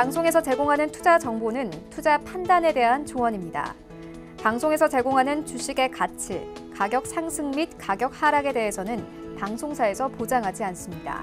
방송에서 제공하는 투자 정보는 투자 판단에 대한 조언입니다. 방송에서 제공하는 주식의 가치, 가격 상승 및 가격 하락에 대해서는 방송사에서 보장하지 않습니다.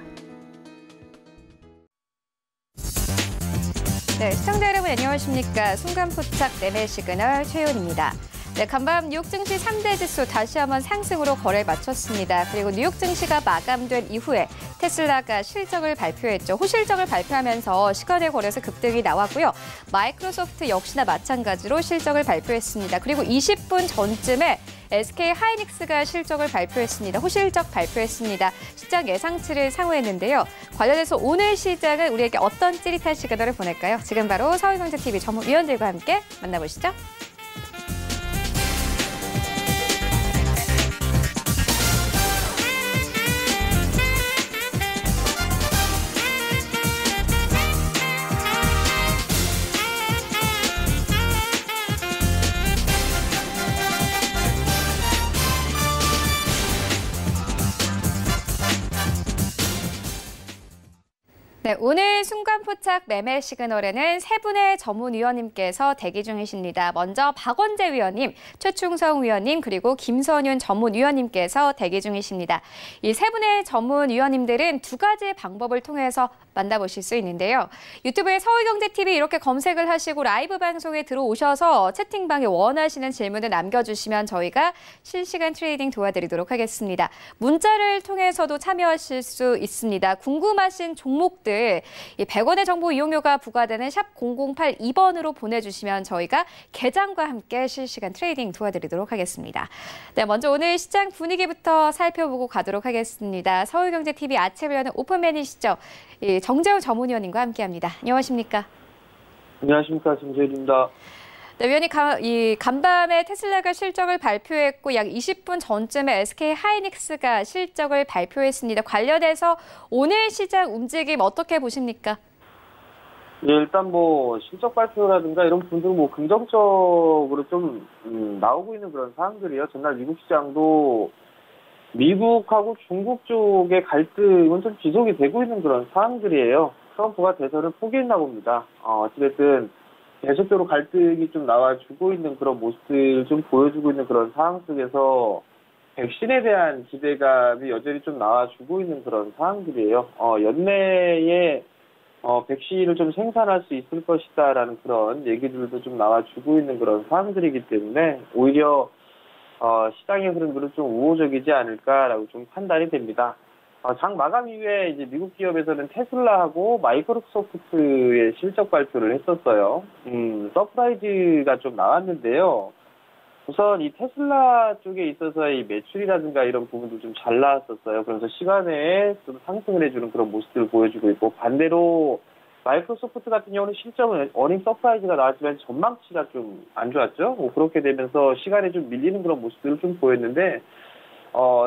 네, 시청자 여러분 안녕하십니까. 순간포착 매매 시그널 최윤입니다. 네, 간밤 뉴욕 증시 3대 지수 다시 한번 상승으로 거래를 마쳤습니다. 그리고 뉴욕 증시가 마감된 이후에 테슬라가 실적을 발표했죠. 호실적을 발표하면서 시간의 거래에서 급등이 나왔고요. 마이크로소프트 역시나 마찬가지로 실적을 발표했습니다. 그리고 20분 전쯤에 SK 하이닉스가 실적을 발표했습니다. 호실적 발표했습니다. 시장 예상치를 상회했는데요. 관련해서 오늘 시장은 우리에게 어떤 찌릿한 시그널을 보낼까요? 지금 바로 서울경제TV 전문위원들과 함께 만나보시죠. 네, 오늘 순간포착 매매 시그널에는 세 분의 전문위원님께서 대기 중이십니다. 먼저 박원재 위원님, 최충성 위원님, 그리고 김선윤 전문위원님께서 대기 중이십니다. 이 세 분의 전문위원님들은 두 가지 방법을 통해서 만나보실 수 있는데요. 유튜브에 서울경제TV 이렇게 검색을 하시고 라이브 방송에 들어오셔서 채팅방에 원하시는 질문을 남겨주시면 저희가 실시간 트레이딩 도와드리도록 하겠습니다. 문자를 통해서도 참여하실 수 있습니다. 궁금하신 종목들 100원의 정보 이용료가 부과되는 샵 0082번으로 보내주시면 저희가 개장과 함께 실시간 트레이딩 도와드리도록 하겠습니다. 네, 먼저 오늘 시장 분위기부터 살펴보고 가도록 하겠습니다. 서울경제TV 아침을 여는 오픈맨이시죠. 정재훈 전문위원님과 함께합니다. 안녕하십니까? 안녕하십니까, 정재훈입니다. 네, 위원님, 간밤에 테슬라가 실적을 발표했고 약 20분 전쯤에 SK 하이닉스가 실적을 발표했습니다. 관련해서 오늘 시장 움직임 어떻게 보십니까? 예, 일단 실적 발표라든가 이런 부분들은 긍정적으로 좀 나오고 있는 그런 상황들이에요. 전날 미국 시장도 미국하고 중국 쪽의 갈등은 좀 지속이 되고 있는 그런 상황들이에요. 트럼프가 대선을 포기했나 봅니다. 어찌됐든 계속적으로 갈등이 좀 나와주고 있는 그런 모습들 좀 보여주고 있는 그런 상황 속에서 백신에 대한 기대감이 여전히 좀 나와주고 있는 그런 상황들이에요. 연내에 백신을 좀 생산할 수 있을 것이다라는 그런 얘기들도 좀 나와주고 있는 그런 상황들이기 때문에 오히려 시장의 흐름들은 좀 우호적이지 않을까라고 좀 판단이 됩니다. 장 마감 이후에 이제 미국 기업에서는 테슬라하고 마이크로소프트의 실적 발표를 했었어요. 서프라이즈가 좀 나왔는데요. 우선 이 테슬라 쪽에 있어서 이 매출이라든가 이런 부분도 좀 잘 나왔었어요. 그래서 시간에 좀 상승을 해주는 그런 모습들을 보여주고 있고, 반대로 마이크로소프트 같은 경우는 실적은 어닝 서프라이즈가 나왔지만 전망치가 좀 안 좋았죠. 그렇게 되면서 시간에 좀 밀리는 그런 모습들을 좀 보였는데,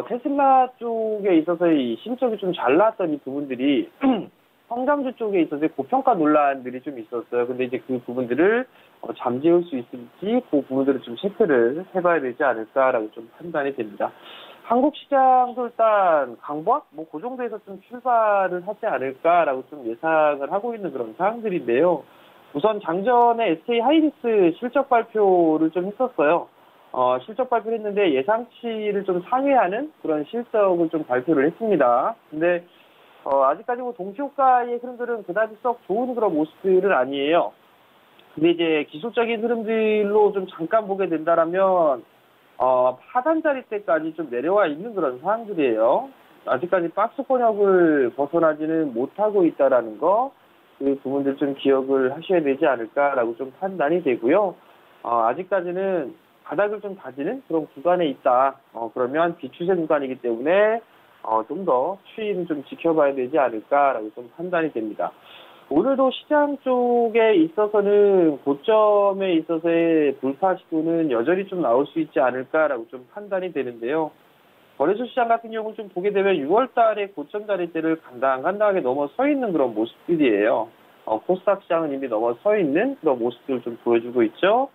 테슬라 쪽에 있어서 이 실적이 좀 잘 나왔던 이 부분들이 성장주 쪽에 있어서 고평가 논란들이 좀 있었어요. 근데 이제 그 부분들을 잠재울 수 있을지 그 부분들을 좀 체크를 해봐야 되지 않을까라고 좀 판단이 됩니다. 한국 시장도 일단 강보합 그 정도에서 좀 출발을 하지 않을까라고 좀 예상을 하고 있는 그런 상황들인데요. 우선 장전에 SK 하이닉스 실적 발표를 좀 했었어요. 실적 발표를 했는데 예상치를 좀 상회하는 그런 실적을 좀 발표를 했습니다. 근데 아직까지 동시효과의 흐름들은 그다지 썩 좋은 그런 모습들은 아니에요. 근데 이제 기술적인 흐름들로 좀 잠깐 보게 된다라면 하단 자리대까지 좀 내려와 있는 그런 상황들이에요. 아직까지 박스 권역을 벗어나지는 못하고 있다라는 거, 그 부분들 좀 기억을 하셔야 되지 않을까라고 좀 판단이 되고요. 아직까지는 바닥을 좀 다지는 그런 구간에 있다. 그러면 비추세 구간이기 때문에 좀 더 추이는 좀 지켜봐야 되지 않을까라고 좀 판단이 됩니다. 오늘도 시장 쪽에 있어서는 고점에 있어서의 돌파 시도는 여전히 좀 나올 수 있지 않을까라고 좀 판단이 되는데요. 거래소 시장 같은 경우는 좀 보게 되면 6월 달에 고점 자리대를 간당간당하게 넘어서 있는 그런 모습들이에요. 코스닥 시장은 이미 넘어서 있는 그런 모습들을 좀 보여주고 있죠.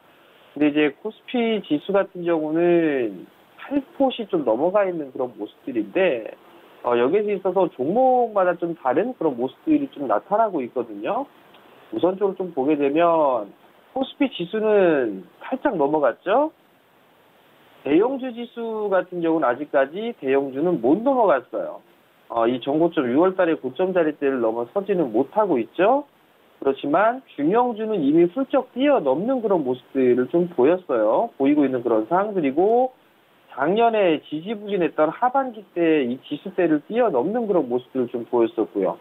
근데 이제 코스피 지수 같은 경우는 8포시 좀 넘어가 있는 그런 모습들인데, 여기에 있어서 종목마다 좀 다른 그런 모습들이 좀 나타나고 있거든요. 우선적으로 좀 보게 되면 코스피 지수는 살짝 넘어갔죠. 대형주 지수 같은 경우는 아직까지 대형주는 못 넘어갔어요. 이 전고점 6월 달에 고점 자리대를 넘어서지는 못하고 있죠. 그렇지만 중형주는 이미 훌쩍 뛰어넘는 그런 모습들을 좀 보이고 있는 그런 상황들이고, 작년에 지지부진했던 하반기 때 이 지수대를 뛰어넘는 그런 모습들을 좀 보였었고요.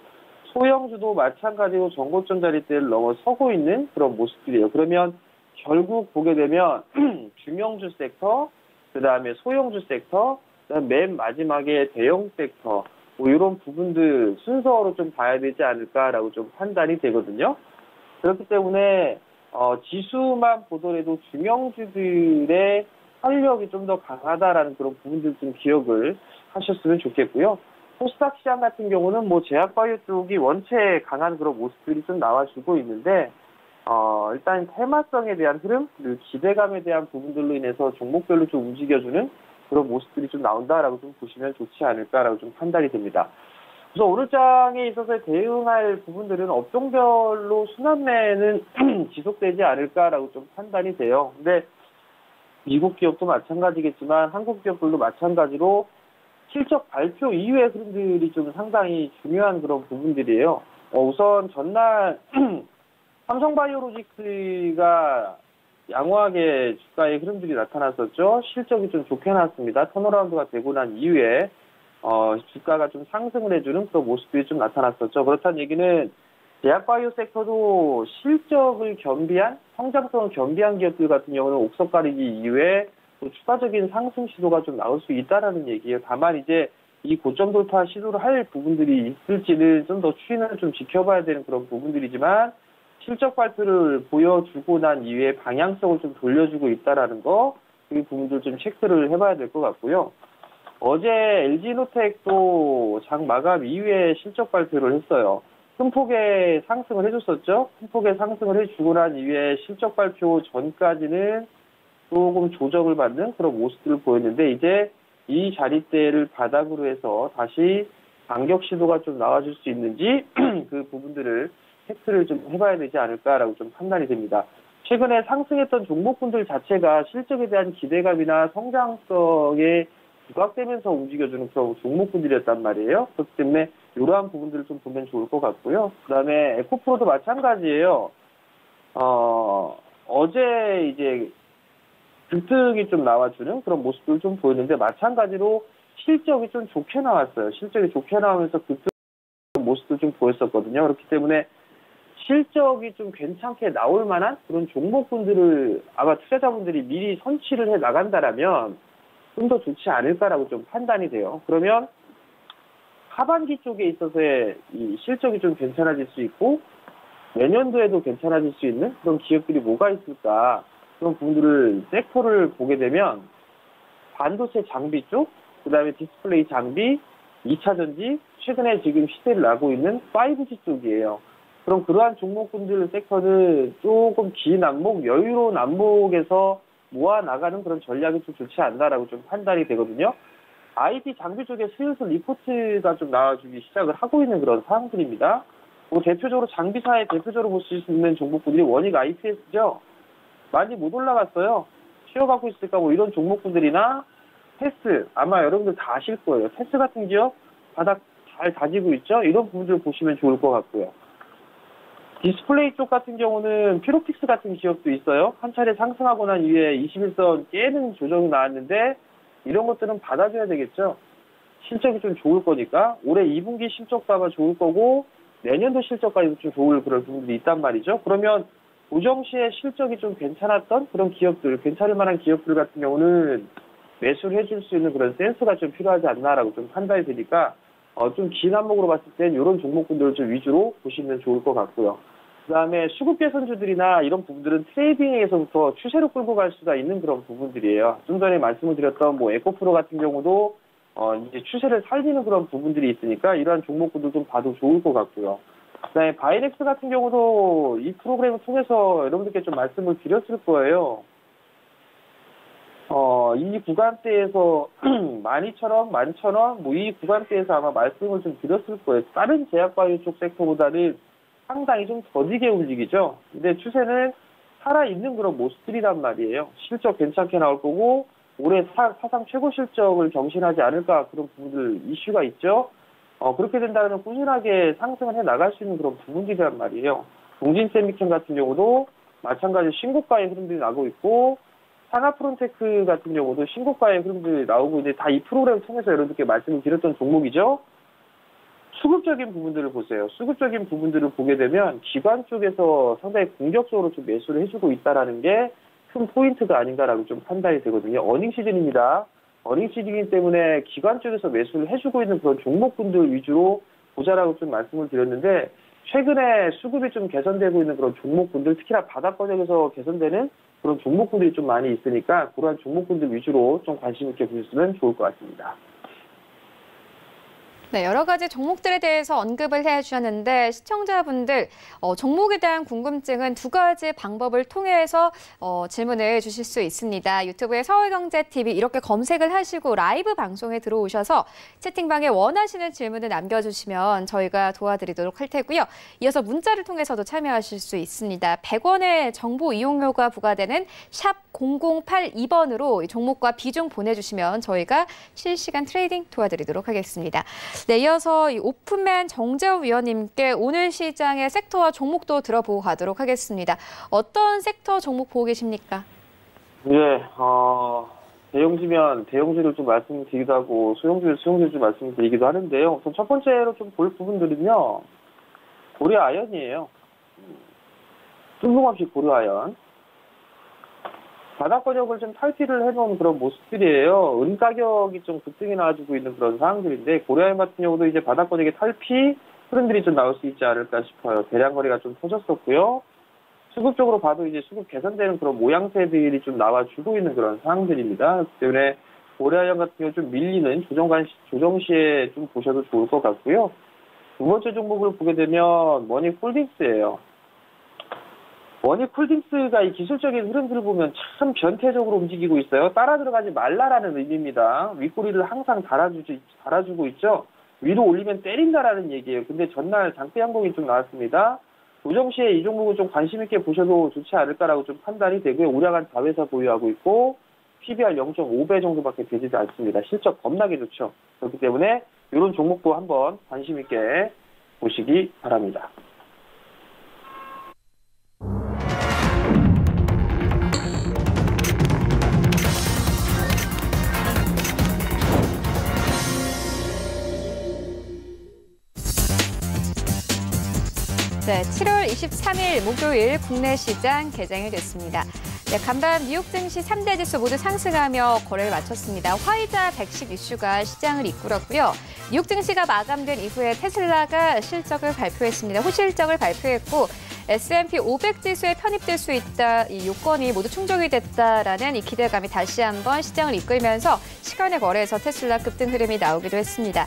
소형주도 마찬가지로 전고점 자리대를 넘어서고 있는 그런 모습들이에요. 그러면 결국 보게 되면 중형주 섹터, 그 다음에 소형주 섹터, 그다음 맨 마지막에 대형 섹터, 뭐 이런 부분들 순서로 좀 봐야 되지 않을까라고 좀 판단이 되거든요. 그렇기 때문에 지수만 보더라도 중형주들의 활력이 좀 더 강하다라는 그런 부분들 좀 기억을 하셨으면 좋겠고요. 코스닥 시장 같은 경우는 뭐 제약바이오 쪽이 원체 강한 그런 모습들이 좀 나와주고 있는데, 일단 테마성에 대한 흐름, 그리고 기대감에 대한 부분들로 인해서 종목별로 좀 움직여주는 그런 모습들이 좀 나온다라고 좀 보시면 좋지 않을까라고 좀 판단이 됩니다. 그래서 오늘 장에 있어서 대응할 부분들은 업종별로 순환매는 지속되지 않을까라고 좀 판단이 돼요. 근데 미국 기업도 마찬가지겠지만 한국 기업들도 마찬가지로 실적 발표 이후의 흐름들이 좀 상당히 중요한 그런 부분들이에요. 우선 전날 삼성바이오로직스가 양호하게 주가의 흐름들이 나타났었죠. 실적이 좀 좋게 나왔습니다. 턴어라운드가 되고 난 이후에 주가가 좀 상승을 해주는 그런 모습들이 좀 나타났었죠. 그렇다는 얘기는 제약바이오 섹터도 실적을 겸비한, 성장성을 겸비한 기업들 같은 경우는 옥석 가리기 이후에 또 추가적인 상승 시도가 좀 나올 수 있다라는 얘기예요. 다만 이제 이 고점 돌파 시도를 할 부분들이 있을지는 좀 더 추이는 좀 지켜봐야 되는 그런 부분들이지만, 실적 발표를 보여주고 난 이후에 방향성을 좀 돌려주고 있다라는 거, 이 부분들 좀 체크를 해봐야 될 것 같고요. 어제 LG노텍도 장 마감 이후에 실적 발표를 했어요. 큰 폭의 상승을 해줬었죠. 큰 폭의 상승을 해주고 난 이후에 실적 발표 전까지는 조금 조정을 받는 그런 모습들을 보였는데, 이제 이 자리대를 바닥으로 해서 다시 반격 시도가 좀 나와줄 수 있는지 그 부분들을 체크를 좀 해봐야 되지 않을까라고 좀 판단이 됩니다. 최근에 상승했던 종목군들 자체가 실적에 대한 기대감이나 성장성에 부각되면서 움직여주는 그런 종목군들이었단 말이에요. 그렇기 때문에 이러한 부분들을 좀 보면 좋을 것 같고요. 그 다음에 에코프로도 마찬가지예요. 어제 이제 급등이 좀 나와주는 그런 모습들을 좀 보였는데, 마찬가지로 실적이 좀 좋게 나왔어요. 실적이 좋게 나오면서 급등 모습도 좀 보였었거든요. 그렇기 때문에 실적이 좀 괜찮게 나올 만한 그런 종목군들을 아마 투자자분들이 미리 선취를 해 나간다라면 좀 더 좋지 않을까라고 좀 판단이 돼요. 그러면 하반기 쪽에 있어서의 이 실적이 좀 괜찮아질 수 있고, 내년도에도 괜찮아질 수 있는 그런 기업들이 뭐가 있을까, 그런 부분들을 섹터를 보게 되면 반도체 장비 쪽, 그 다음에 디스플레이 장비, 2차 전지, 최근에 지금 시대를 나고 있는 5G 쪽이에요. 그럼 그러한 종목군들 섹터는 조금 긴 안목, 여유로운 안목에서 모아나가는 그런 전략이 좀 좋지 않나라고 좀 판단이 되거든요. IT 장비 쪽에 슬슬 리포트가 좀 나와주기 시작을 하고 있는 그런 상황들입니다. 뭐 대표적으로 장비사의 대표적으로 볼 수 있는 종목군들이 원익 IPS죠. 많이 못 올라갔어요. 쉬어가고 있을까 뭐 이런 종목군들이나 테스, 아마 여러분들 다 아실 거예요. 테스 같은 기업 바닥 잘 다지고 있죠. 이런 부분들 보시면 좋을 것 같고요. 디스플레이 쪽 같은 경우는 피로픽스 같은 기업도 있어요. 한 차례 상승하고 난 이후에 21선 깨는 조정이 나왔는데, 이런 것들은 받아줘야 되겠죠. 실적이 좀 좋을 거니까 올해 2분기 실적도 아마 좋을 거고 내년도 실적까지도 좀 좋을 그런 부분들이 있단 말이죠. 그러면 고정시에 실적이 좀 괜찮았던 그런 기업들, 괜찮을 만한 기업들 같은 경우는 매수를 해줄 수 있는 그런 센스가 좀 필요하지 않나라고 좀 판단이 되니까 좀 긴 안목으로 봤을 땐 이런 종목군들을 좀 위주로 보시면 좋을 것 같고요. 그 다음에 수급 개선주들이나 이런 부분들은 트레이딩에서부터 추세로 끌고 갈 수가 있는 그런 부분들이에요. 좀 전에 말씀을 드렸던 뭐 에코프로 같은 경우도 이제 추세를 살리는 그런 부분들이 있으니까 이러한 종목군들 좀 봐도 좋을 것 같고요. 그 다음에 바이넥스 같은 경우도 이 프로그램을 통해서 여러분들께 좀 말씀을 드렸을 거예요. 이 구간대에서 12,000원, 11,000원, 뭐 이 구간대에서 아마 말씀을 좀 드렸을 거예요. 다른 제약바이오 쪽 섹터보다는 상당히 좀 더디게 움직이죠. 근데 추세는 살아있는 그런 모습들이란 말이에요. 실적 괜찮게 나올 거고 올해 사상 최고 실적을 경신하지 않을까 그런 부분들 이슈가 있죠. 그렇게 된다면 꾸준하게 상승을 해 나갈 수 있는 그런 부분들이란 말이에요. 동진세미캠 같은 경우도 마찬가지로 신고가의 흐름들이 나고 있고 산하프론테크 같은 경우도 신고가의 흐름들이 나오고 있는데 다 이 프로그램을 통해서 여러분들께 말씀을 드렸던 종목이죠. 수급적인 부분들을 보세요. 수급적인 부분들을 보게 되면 기관 쪽에서 상당히 공격적으로 좀 매수를 해주고 있다는 게 큰 포인트가 아닌가라고 좀 판단이 되거든요. 어닝 시즌입니다. 어닝 시즌이기 때문에 기관 쪽에서 매수를 해주고 있는 그런 종목군들 위주로 보자라고 좀 말씀을 드렸는데 최근에 수급이 좀 개선되고 있는 그런 종목군들, 특히나 바닥권역에서 개선되는 그런 종목군들이 좀 많이 있으니까 그러한 종목군들 위주로 좀 관심 있게 보셨으면 좋을 것 같습니다. 네, 여러 가지 종목들에 대해서 언급을 해주셨는데 시청자분들 종목에 대한 궁금증은 두 가지 방법을 통해서 질문을 주실 수 있습니다. 유튜브에 서울경제TV 이렇게 검색을 하시고 라이브 방송에 들어오셔서 채팅방에 원하시는 질문을 남겨주시면 저희가 도와드리도록 할 테고요. 이어서 문자를 통해서도 참여하실 수 있습니다. 100원의 정보 이용료가 부과되는 샵 0082번으로 종목과 비중 보내주시면 저희가 실시간 트레이딩 도와드리도록 하겠습니다. 네, 이어서 이 오픈맨 정재훈 위원님께 오늘 시장의 섹터와 종목도 들어보고 가도록 하겠습니다. 어떤 섹터 종목 보고 계십니까? 예, 대형주면 대형주를 좀 말씀드리기도 하고 소형주를 좀 말씀드리기도 하는데요. 우선 첫 번째로 좀 볼 부분들은요. 고려아연이에요. 뜬금없이 고려아연. 바닥권역을 좀 탈피를 해놓은 그런 모습들이에요. 은 가격이 좀 급등이 나와주고 있는 그런 상황들인데 고려아연 같은 경우도 이제 바닥권역의 탈피 흐름들이 좀 나올 수 있지 않을까 싶어요. 대량 거래가 좀 터졌었고요. 수급적으로 봐도 이제 수급 개선되는 그런 모양새들이 좀 나와주고 있는 그런 상황들입니다. 그렇기 때문에 고려아연 같은 경우 좀 밀리는 조정 시에 좀 보셔도 좋을 것 같고요. 두 번째 종목을 보게 되면 머니홀딩스예요. 머니홀딩스가 이 기술적인 흐름들을 보면 참 변태적으로 움직이고 있어요. 따라 들어가지 말라라는 의미입니다. 윗꼬리를 항상 달아주고 있죠. 위로 올리면 때린다라는 얘기예요. 근데 전날 장대 양봉이 좀 나왔습니다. 조정 시에 이 종목을 좀 관심 있게 보셔도 좋지 않을까라고 좀 판단이 되고요. 우량한 자회사 보유하고 있고 PBR 0.5배 정도밖에 되지도 않습니다. 실적 겁나게 좋죠. 그렇기 때문에 이런 종목도 한번 관심 있게 보시기 바랍니다. 네, 7월 23일 목요일 국내 시장 개장이 됐습니다. 네, 간밤 뉴욕 증시 3대 지수 모두 상승하며 거래를 마쳤습니다. 화이자 백신 이슈가 시장을 이끌었고요. 뉴욕 증시가 마감된 이후에 테슬라가 실적을 발표했습니다. 호실적을 발표했고 S&P 500 지수에 편입될 수 있다. 이 요건이 모두 충족이 됐다라는 이 기대감이 다시 한번 시장을 이끌면서 시간의 거래에서 테슬라 급등 흐름이 나오기도 했습니다.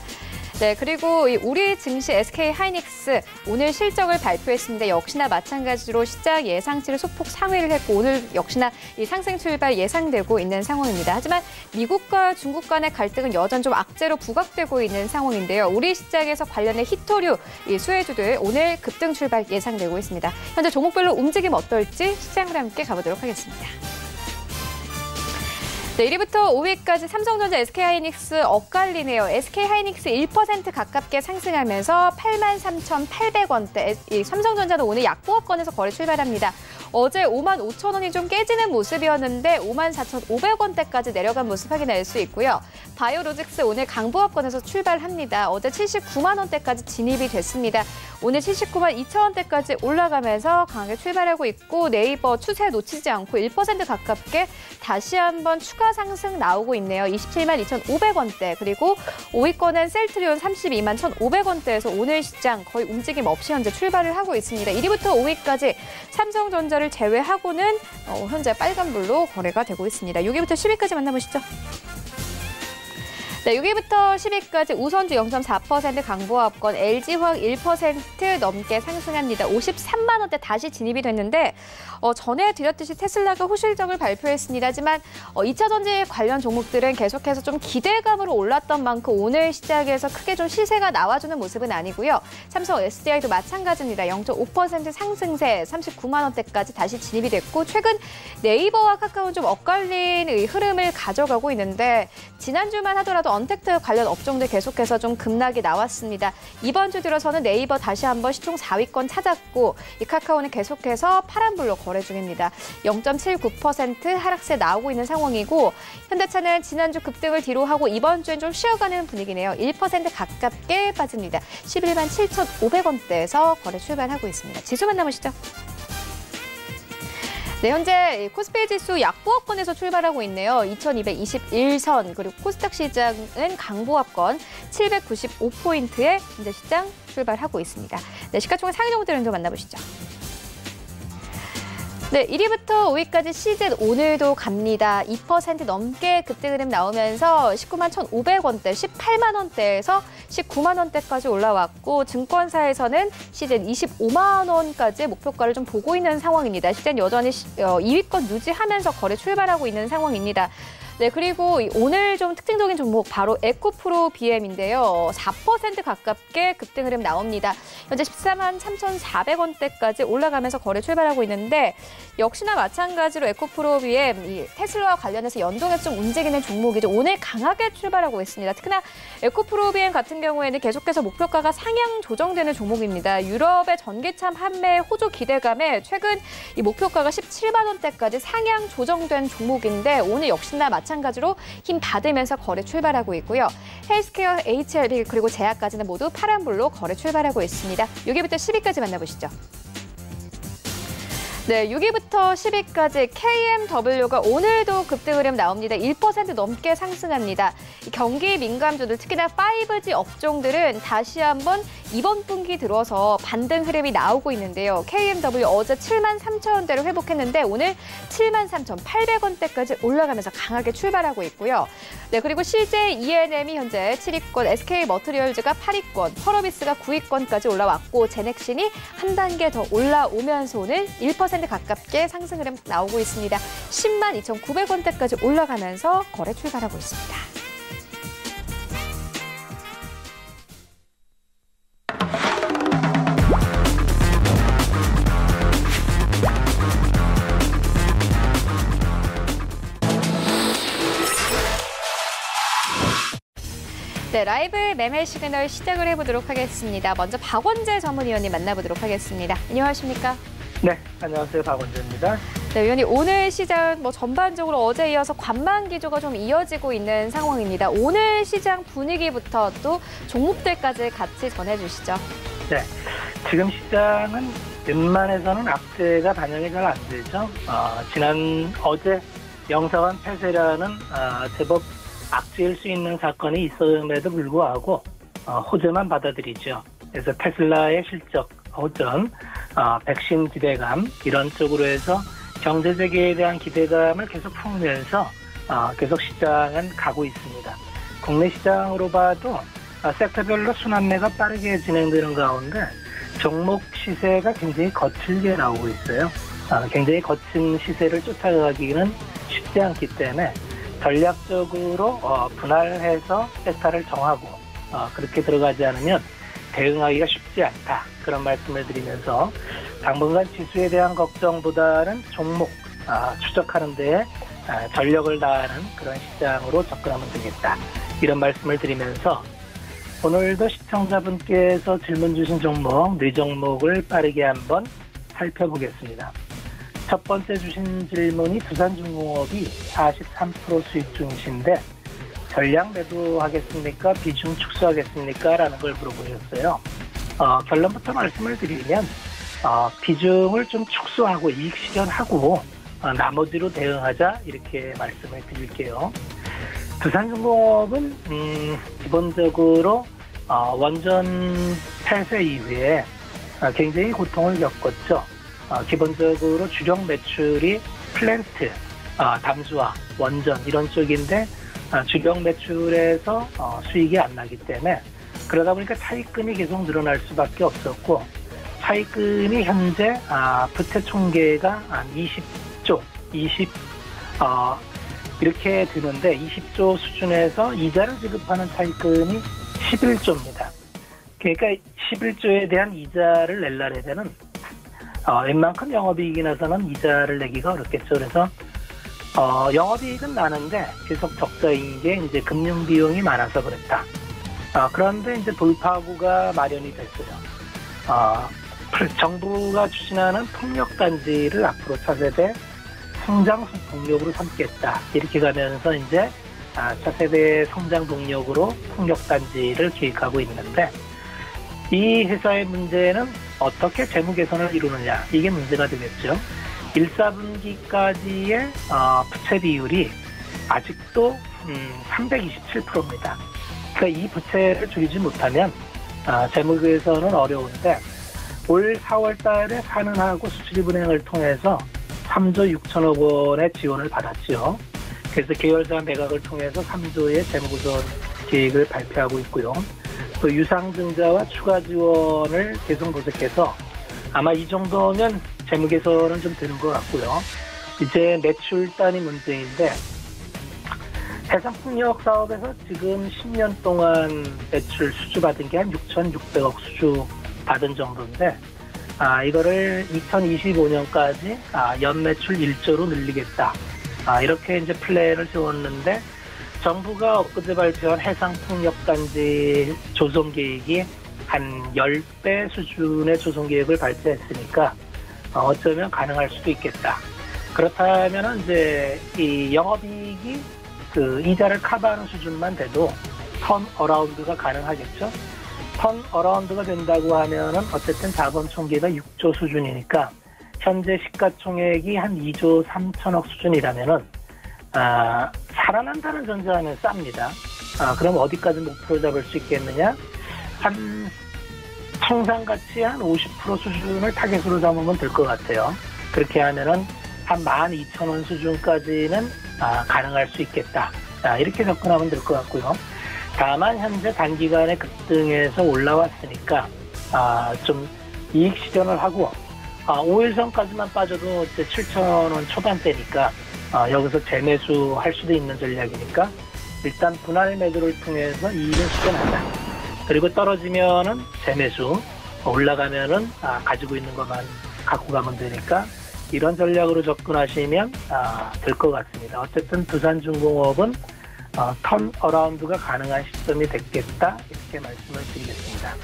네, 그리고 우리 증시 SK하이닉스 오늘 실적을 발표했습니다. 역시나 마찬가지로 시장 예상치를 소폭 상회를 했고 오늘 역시나 이 상승 출발 예상되고 있는 상황입니다. 하지만 미국과 중국 간의 갈등은 여전 좀 악재로 부각되고 있는 상황인데요. 우리 시장에서 관련된 히토류 이 수혜주들 오늘 급등 출발 예상되고 있습니다. 현재 종목별로 움직임 어떨지 시장을 함께 가보도록 하겠습니다. 네, 1위부터 5위까지 삼성전자, SK하이닉스 엇갈리네요. SK하이닉스 1% 가깝게 상승하면서 83,800원대. 이 삼성전자는 오늘 약보합권에서 거래 출발합니다. 어제 55,000원이 좀 깨지는 모습이었는데 54,500원대까지 내려간 모습 확인할 수 있고요. 바이오로직스 오늘 강보합권에서 출발합니다. 어제 79만 원대까지 진입이 됐습니다. 오늘 79만 2천원대까지 올라가면서 강하게 출발하고 있고 네이버 추세 놓치지 않고 1% 가깝게 다시 한번 추가 상승 나오고 있네요. 27만 2,500원대 그리고 5위권은 셀트리온 32만 1,500원대에서 오늘 시장 거의 움직임 없이 현재 출발을 하고 있습니다. 1위부터 5위까지 삼성전자를 제외하고는 현재 빨간불로 거래가 되고 있습니다. 6위부터 10위까지 만나보시죠. 네, 6위부터 10위까지 우선주 0.4% 강보합권, LG화학 1% 넘게 상승합니다. 53만 원대 다시 진입이 됐는데 전에 드렸듯이 테슬라가 호실적을 발표했습니다. 하지만 2차 전지 관련 종목들은 계속해서 좀 기대감으로 올랐던 만큼 오늘 시작에서 크게 좀 시세가 나와주는 모습은 아니고요. 삼성 SDI도 마찬가지입니다. 0.5% 상승세 39만 원대까지 다시 진입이 됐고 최근 네이버와 카카오는 좀 엇갈린 흐름을 가져가고 있는데 지난주만 하더라도 언택트 관련 업종들 계속해서 좀 급락이 나왔습니다. 이번 주 들어서는 네이버 다시 한번 시총 4위권 찾았고 이 카카오는 계속해서 파란불로 거래 중입니다. 0.79% 하락세 나오고 있는 상황이고 현대차는 지난주 급등을 뒤로 하고 이번 주엔 좀 쉬어가는 분위기네요. 1% 가깝게 빠집니다. 11만 7,500원대에서 거래 출발하고 있습니다. 지수 만나보시죠. 네, 현재 코스피 지수 약보합권에서 출발하고 있네요. 2221선 그리고 코스닥 시장은 강보합권 795포인트에 현재 시장 출발하고 있습니다. 네, 시가총액 상위 종목들을 좀 만나보시죠. 네, 1위부터 5위까지 시즌 오늘도 갑니다. 2% 넘게 급등 흐름 나오면서 19만 1,500원대, 18만 원대에서 19만 원대까지 올라왔고 증권사에서는 시즌 25만 원까지 목표가를 좀 보고 있는 상황입니다. 시즌 여전히 2위권 유지하면서 거래 출발하고 있는 상황입니다. 네, 그리고 오늘 좀 특징적인 종목 바로 에코프로 BM인데요. 4% 가깝게 급등 흐름 나옵니다. 현재 14만 3,400원대까지 올라가면서 거래 출발하고 있는데 역시나 마찬가지로 에코프로 BM 이 테슬라와 관련해서 연동해서 좀 움직이는 종목이죠. 오늘 강하게 출발하고 있습니다. 특히나 에코프로 BM 같은 경우에는 계속해서 목표가가 상향 조정되는 종목입니다. 유럽의 전기차 판매 호조 기대감에 최근 이 목표가가 17만 원대까지 상향 조정된 종목인데 오늘 역시나 마찬가지로 힘 받으면서 거래 출발하고 있고요. 헬스케어, HLB 그리고 제약까지는 모두 파란불로 거래 출발하고 있습니다. 6위부터 10위까지 만나보시죠. 네, 6위부터 10위까지 KMW가 오늘도 급등 흐름 나옵니다. 1% 넘게 상승합니다. 경기 민감주들 특히나 5G 업종들은 다시 한번 이번 분기 들어서 반등 흐름이 나오고 있는데요. KMW 어제 7만 3천 원대로 회복했는데 오늘 7만 3,800원대까지 올라가면서 강하게 출발하고 있고요. 네, 그리고 CJ ENM이 현재 7위권, SK 머트리얼즈가 8위권, 펄어비스가 9위권까지 올라왔고 제넥신이 한 단계 더 올라오면서 오늘 1% 가깝게 상승 흐름 나오고 있습니다. 10만 2,900원대까지 올라가면서 거래 출발하고 있습니다. 네, 라이브 매매 시그널 시작을 해보도록 하겠습니다. 먼저 박원재 전문위원님 만나보도록 하겠습니다. 안녕하십니까? 네, 안녕하세요. 박원재입니다. 네, 위원님 오늘 시장 전반적으로 어제 이어서 관망 기조가 좀 이어지고 있는 상황입니다. 오늘 시장 분위기부터 또 종목들까지 같이 전해주시죠. 네, 지금 시장은 웬만해서는 악재가 반영이 잘 안 되죠. 어제 영사관 폐쇄라는 제법 악재일 수 있는 사건이 있음에도 불구하고 호재만 받아들이죠. 그래서 테슬라의 실적 호전, 백신 기대감 이런 쪽으로 해서 경제 재개에 대한 기대감을 계속 품으면서 계속 시장은 가고 있습니다. 국내 시장으로 봐도 섹터별로 순환매가 빠르게 진행되는 가운데 종목 시세가 굉장히 거칠게 나오고 있어요. 굉장히 거친 시세를 쫓아가기는 쉽지 않기 때문에 전략적으로 분할해서 섹터를 정하고 그렇게 들어가지 않으면 대응하기가 쉽지 않다. 그런 말씀을 드리면서 당분간 지수에 대한 걱정보다는 종목 추적하는 데에 전력을 다하는 그런 시장으로 접근하면 되겠다. 이런 말씀을 드리면서 오늘도 시청자분께서 질문 주신 종목, 4종목을 빠르게 한번 살펴보겠습니다. 첫 번째 주신 질문이 두산중공업이 43% 수익 중이신데 전량 매도하겠습니까? 비중 축소하겠습니까? 라는 걸 물어보셨어요. 결론부터 말씀을 드리면 비중을 좀 축소하고 이익 실현하고 나머지로 대응하자 이렇게 말씀을 드릴게요. 두산중공업은 기본적으로 원전 폐쇄 이후에 굉장히 고통을 겪었죠. 기본적으로 주력 매출이 플랜트, 담수화, 원전 이런 쪽인데 주력 매출에서 수익이 안 나기 때문에 그러다 보니까 차입금이 계속 늘어날 수밖에 없었고 차입금이 현재 부채 총계가 한 20조, 이렇게 드는데 20조 수준에서 이자를 지급하는 차입금이 11조입니다. 그러니까 11조에 대한 이자를 내려면은 웬만큼 영업이익이 나서는 이자를 내기가 어렵겠죠. 그래서 영업이익은 나는데 계속 적자인 게 이제 금융 비용이 많아서 그랬다. 그런데 이제 돌파구가 마련이 됐어요. 정부가 추진하는 풍력단지를 앞으로 차세대 성장 동력으로 삼겠다. 이렇게 가면서 이제 차세대 성장 동력으로 풍력단지를 기획하고 있는데 이 회사의 문제는 어떻게 재무 개선을 이루느냐. 이게 문제가 되겠죠. 1, 4분기까지의 부채 비율이 아직도 327%입니다. 그러니까 이 부채를 줄이지 못하면 재무 개선은 어려운데 올 4월 달에 산은하고 수출입은행을 통해서 3조 6천억 원의 지원을 받았지요. 그래서 계열사 매각을 통해서 3조의 재무 개선 계획을 발표하고 있고요. 또 유상증자와 추가 지원을 계속 모색해서 아마 이 정도면 재무 개선은 좀 되는 것 같고요. 이제 매출 단위 문제인데 해상풍력 사업에서 지금 10년 동안 매출 수주 받은 게 한 6,600억 수주 받은 정도인데 이거를 2025년까지 연매출 1조로 늘리겠다. 이렇게 이제 플랜을 세웠는데 정부가 엊그제 발표한 해상풍력단지 조성 계획이 한 10배 수준의 조성 계획을 발표했으니까 어쩌면 가능할 수도 있겠다. 그렇다면 이제 이 영업이익이 그 이자를 커버하는 수준만 돼도 턴 어라운드가 가능하겠죠. 턴 어라운드가 된다고 하면은 어쨌든 자본 총계가 6조 수준이니까 현재 시가총액이 한 2조 3천억 수준이라면은 살아난다는 전제하면 쌉니다. 그럼 어디까지 목표를 잡을 수 있겠느냐? 한 청산가치 한 50% 수준을 타겟으로 잡으면 될 것 같아요. 그렇게 하면은 한 12,000원 수준까지는 가능할 수 있겠다. 이렇게 접근하면 될 것 같고요. 다만 현재 단기간에 급등해서 올라왔으니까 좀 이익 실현을 하고 5일선까지만 빠져도 이제 7,000원 초반대니까 여기서 재매수할 수도 있는 전략이니까 일단 분할 매도를 통해서 이익을 실현한다. 그리고 떨어지면은 재매수, 올라가면은 가지고 있는 것만 갖고 가면 되니까 이런 전략으로 접근하시면 될 것 같습니다. 어쨌든 두산중공업은 턴 어라운드가 가능한 시점이 됐겠다 이렇게 말씀을 드리겠습니다.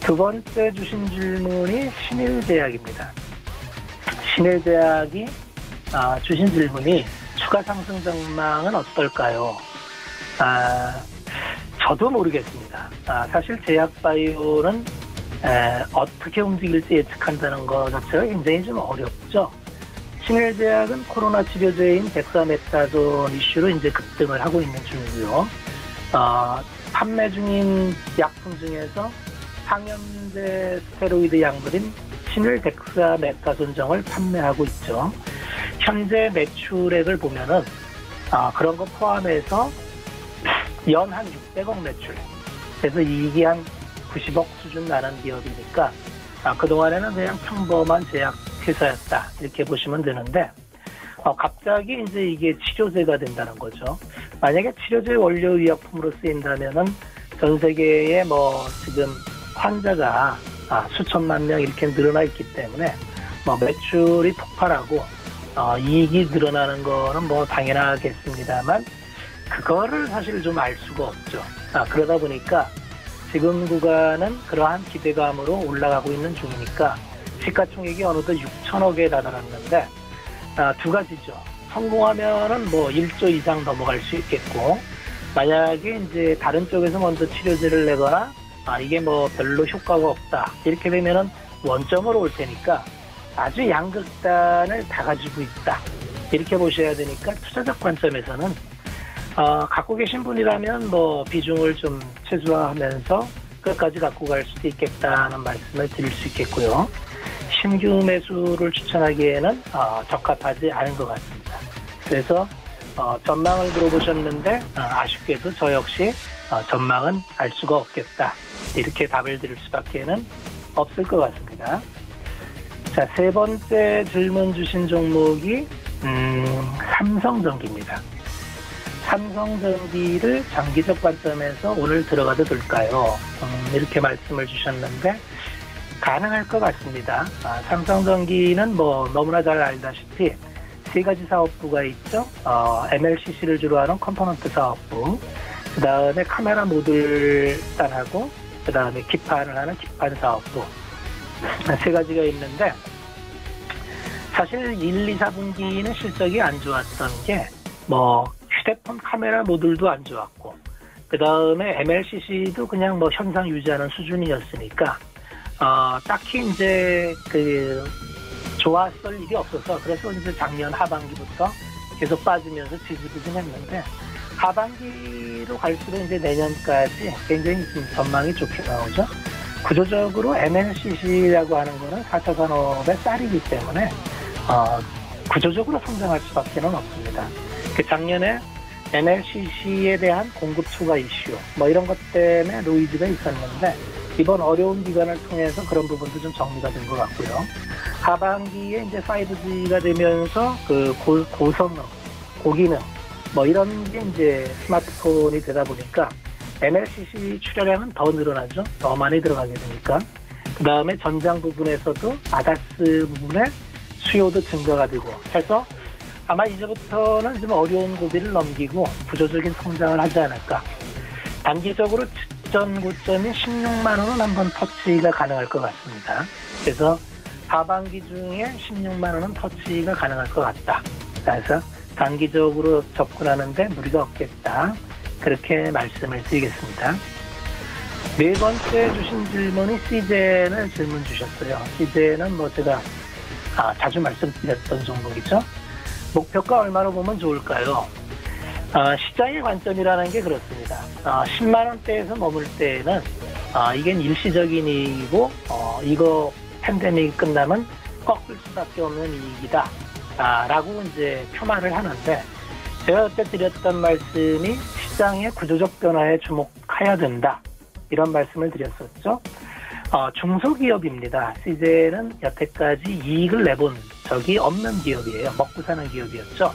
두 번째 주신 질문이 신일제약입니다. 신일제약이 주신 질문이 추가 상승 전망은 어떨까요? 저도 모르겠습니다. 사실 제약바이오는 어떻게 움직일지 예측한다는 것 자체가 굉장히 좀 어렵죠. 신일제약은 코로나 치료제인 덱사메타존 이슈로 이제 급등을 하고 있는 중이고요. 판매 중인 약품 중에서 항염제 스테로이드 약물인 신일 덱사메타존정을 판매하고 있죠. 현재 매출액을 보면은 그런 거 포함해서 연 한 600억 매출. 그래서 이익이 한 90억 수준 나는 기업이니까 그동안에는 그냥 평범한 제약 회사였다 이렇게 보시면 되는데 갑자기 이제 이게 치료제가 된다는 거죠. 만약에 치료제 원료 의약품으로 쓰인다면은 전 세계에 뭐 지금 환자가 수천만 명 이렇게 늘어나 있기 때문에 뭐 매출이 폭발하고 이익이 늘어나는 거는 뭐 당연하겠습니다만 그거를 사실 좀 알 수가 없죠. 그러다 보니까 지금 구간은 그러한 기대감으로 올라가고 있는 중이니까 시가총액이 어느덧 6천억에 다다랐는데 두 가지죠. 성공하면은 뭐 1조 이상 넘어갈 수 있겠고 만약에 이제 다른 쪽에서 먼저 치료제를 내거나 이게 뭐 별로 효과가 없다 이렇게 되면은 원점으로 올 테니까 아주 양극단을 다 가지고 있다 이렇게 보셔야 되니까 투자적 관점에서는 갖고 계신 분이라면 뭐 비중을 좀 최소화하면서 끝까지 갖고 갈 수도 있겠다는 말씀을 드릴 수 있겠고요. 신규 매수를 추천하기에는 적합하지 않은 것 같습니다. 그래서 전망을 물어보셨는데 아쉽게도 저 역시 전망은 알 수가 없겠다. 이렇게 답을 드릴 수밖에는 없을 것 같습니다. 자, 세 번째 질문 주신 종목이 삼성전기입니다. 삼성전기를 장기적 관점에서 오늘 들어가도 될까요? 이렇게 말씀을 주셨는데 가능할 것 같습니다. 삼성전기는 뭐 너무나 잘 알다시피 세 가지 사업부가 있죠. MLCC를 주로 하는 컴포넌트 사업부, 그 다음에 카메라 모듈단하고, 그 다음에 기판을 하는 기판 사업부, 세 가지가 있는데 사실 1, 2, 4분기는 실적이 안 좋았던 게 뭐 휴대폰 카메라 모듈도 안 좋았고, 그 다음에 MLCC도 그냥 뭐 현상 유지하는 수준이었으니까 딱히 이제 좋았을 일이 없어서, 그래서 이제 작년 하반기부터 계속 빠지면서 지지부진했는데 하반기로 갈수록 이제 내년까지 굉장히 전망이 좋게 나오죠. 구조적으로 MLCC라고 하는 거는 4차 산업의 쌀이기 때문에 구조적으로 성장할 수밖에 없습니다. 그 작년에 MLCC에 대한 공급 초과 이슈 뭐 이런 것 때문에 노이즈가 있었는데 이번 어려운 기간을 통해서 그런 부분도 좀 정리가 된 것 같고요. 하반기에 이제 5G가 되면서 그 고성능, 고기능 뭐 이런 게 이제 스마트폰이 되다 보니까 MLCC 출하량은 더 늘어나죠. 더 많이 들어가게 되니까. 그 다음에 전장 부분에서도 ADAS 부분에 수요도 증가가 되고 해서 아마 이제부터는 좀 어려운 고비를 넘기고 구조적인 성장을 하지 않을까. 단기적으로 직전 고점인 16만 원은 한번 터치가 가능할 것 같습니다. 그래서 하반기 중에 16만 원은 터치가 가능할 것 같다. 그래서 단기적으로 접근하는데 무리가 없겠다. 그렇게 말씀을 드리겠습니다. 네 번째 주신 질문이 CJN을 질문 주셨어요. CJN은 뭐 제가 자주 말씀드렸던 종목이죠. 목표가 얼마로 보면 좋을까요? 시장의 관점이라는 게 그렇습니다. 10만 원대에서 머물 때는 이게 일시적인 이익이고 이거 팬데믹이 끝나면 꺾을 수밖에 없는 이익이다 라고 이제 표말을 하는데, 제가 그때 드렸던 말씀이 시장의 구조적 변화에 주목해야 된다 이런 말씀을 드렸었죠. 중소기업입니다. CJ는 여태까지 이익을 내본 적이 없는 기업이에요. 먹고 사는 기업이었죠.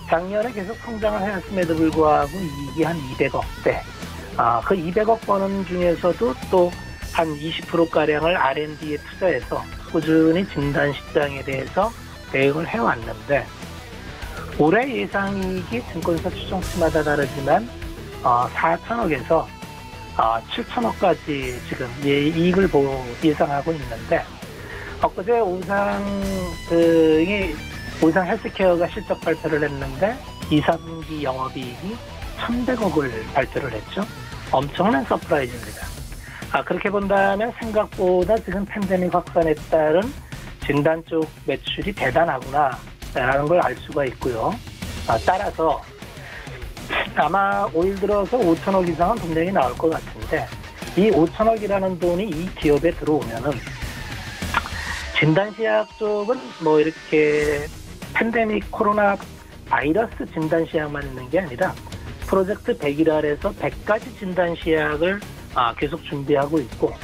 작년에 계속 성장을 해왔음에도 불구하고 이익이 한 200억대. 그 200억 버는 중에서도 또 한 20%가량을 R&D에 투자해서 꾸준히 진단 시장에 대해서 대응을 해왔는데, 올해 예상이익이 증권사 추정치마다 다르지만 4천억에서 7천억까지 지금 이익을 예상하고 있는데, 엊그제 오상 헬스케어가 실적 발표를 했는데 2, 4분기 영업이익이 1,100억을 발표를 했죠. 엄청난 서프라이즈입니다. 그렇게 본다면 생각보다 지금 팬데믹 확산에 따른 진단 쪽 매출이 대단하구나 라는 걸 알 수가 있고요. 따라서 아마 올 들어서 5천억 이상은 분명히 나올 것 같은데, 이 5천억이라는 돈이 이 기업에 들어오면은 진단시약 쪽은 뭐 이렇게 팬데믹 코로나 바이러스 진단시약만 있는 게 아니라 프로젝트 100이라서 100가지 진단시약을 계속 준비하고 있고,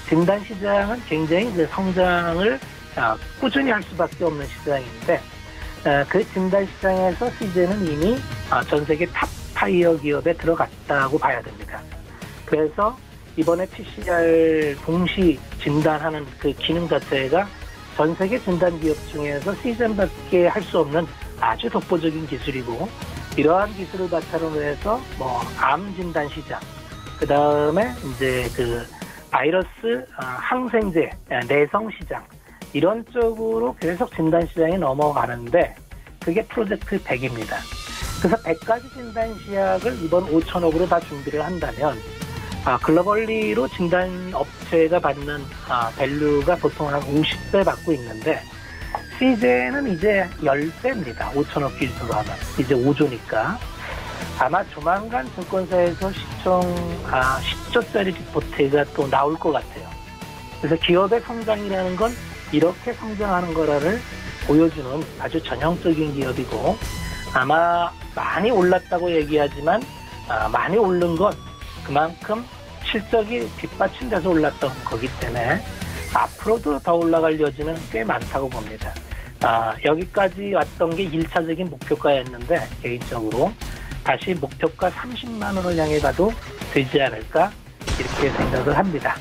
진단시장은 굉장히 성장을 꾸준히 할 수밖에 없는 시장인데, 그 진단시장에서 CJ는 이미 전 세계 탑 타이어 기업에 들어갔다고 봐야 됩니다. 그래서 이번에 PCR 동시 진단하는 그 기능 자체가 전 세계 진단 기업 중에서 CJ밖에 할 수 없는 아주 독보적인 기술이고, 이러한 기술을 바탕으로 해서 뭐 암 진단 시장, 그 다음에 이제 그 바이러스 항생제 내성 시장, 이런 쪽으로 계속 진단 시장이 넘어가는데, 그게 프로젝트 100입니다. 그래서 100가지 진단 시약을 이번 5천억으로 다 준비를 한다면 글로벌리로 진단 업체가 받는 밸류가 보통 한 50배 받고 있는데, CJ는 이제 10배입니다. 5천억 기준으로 하면 이제 5조니까 아마 조만간 증권사에서 시총 10조짜리 리포트가 또 나올 것 같아요. 그래서 기업의 성장이라는 건 이렇게 성장하는 거라를 보여주는 아주 전형적인 기업이고, 아마 많이 올랐다고 얘기하지만 많이 오른 건 그만큼 실적이 뒷받침돼서 올랐던 거기 때문에 앞으로도 더 올라갈 여지는 꽤 많다고 봅니다. 여기까지 왔던 게 1차적인 목표가였는데 개인적으로 다시 목표가 30만 원을 향해 가도 되지 않을까 이렇게 생각을 합니다.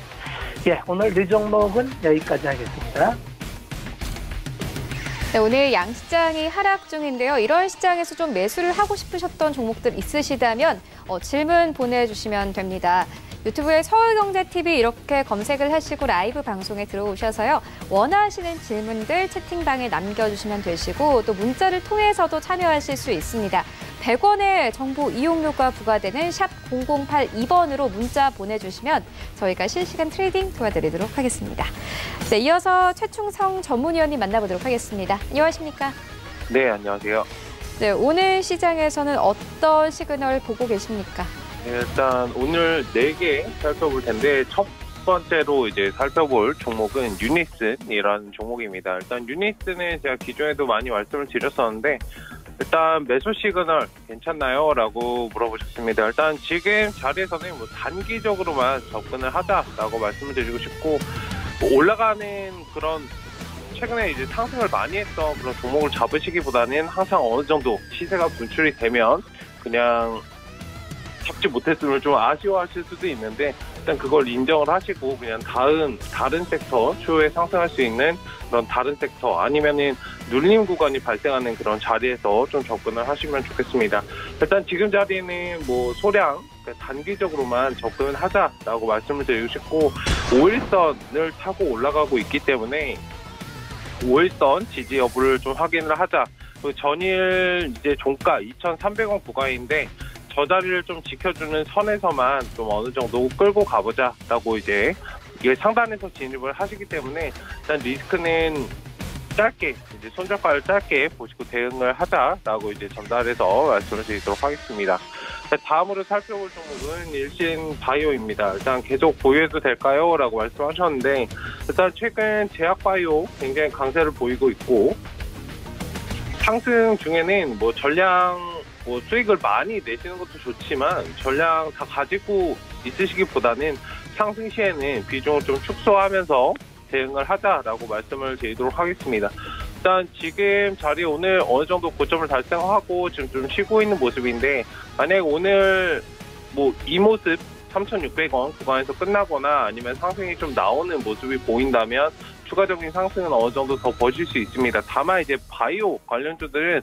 예, 오늘 이 종목은 여기까지 하겠습니다. 네, 오늘 양시장이 하락 중인데요. 이런 시장에서 좀 매수를 하고 싶으셨던 종목들 있으시다면 질문 보내주시면 됩니다. 유튜브에 서울경제TV 이렇게 검색을 하시고 라이브 방송에 들어오셔서요. 원하시는 질문들 채팅방에 남겨주시면 되시고 또 문자를 통해서도 참여하실 수 있습니다. 100원의 정보 이용료가 부과되는 샵 0082번으로 문자 보내주시면 저희가 실시간 트레이딩 도와드리도록 하겠습니다. 네, 이어서 최충성 전문위원님 만나보도록 하겠습니다. 안녕하십니까? 네, 안녕하세요. 네, 오늘 시장에서는 어떤 시그널 보고 계십니까? 네, 일단 오늘 4개 살펴볼 텐데 첫 번째로 이제 살펴볼 종목은 유니슨이라는 종목입니다. 일단 유니슨은 제가 기존에도 많이 말씀을 드렸었는데 일단 매수 시그널 괜찮나요? 라고 물어보셨습니다. 일단 지금 자리에서는 뭐 단기적으로만 접근을 하자라고 말씀을 드리고 싶고 뭐 올라가는 그런 최근에 이제 상승을 많이 했던 그런 종목을 잡으시기보다는 항상 어느 정도 시세가 분출이 되면 그냥 잡지 못했으면 좀 아쉬워하실 수도 있는데 일단 그걸 인정을 하시고 그냥 다른 섹터 추후에 상승할 수 있는 그런 다른 섹터 아니면은 눌림 구간이 발생하는 그런 자리에서 좀 접근을 하시면 좋겠습니다. 일단 지금 자리는 뭐 소량 단기적으로만 접근을 하자라고 말씀을 드리고 싶고 5일선을 타고 올라가고 있기 때문에 5일선 지지 여부를 좀 확인을 하자. 전일 이제 종가 2,300원 구간인데 저 자리를 좀 지켜주는 선에서만 좀 어느 정도 끌고 가보자라고 이제 이게 상단에서 진입을 하시기 때문에 일단 리스크는 짧게 이제 손절가를 짧게 보시고 대응을 하자라고 이제 전달해서 말씀을 드리도록 하겠습니다. 다음으로 살펴볼 종목은 일신바이오입니다. 일단 계속 보유해도 될까요? 라고 말씀하셨는데 일단 최근 제약바이오 굉장히 강세를 보이고 있고 상승 중에는 뭐 전량 뭐 수익을 많이 내시는 것도 좋지만 전량 다 가지고 있으시기보다는 상승 시에는 비중을 좀 축소하면서 대응을 하자라고 말씀을 드리도록 하겠습니다. 일단 지금 자리 오늘 어느 정도 고점을 달성하고 지금 좀 쉬고 있는 모습인데 만약에 오늘 뭐 이 모습 3,600원 구간에서 끝나거나 아니면 상승이 좀 나오는 모습이 보인다면 추가적인 상승은 어느 정도 더 보실 수 있습니다. 다만 이제 바이오 관련주들은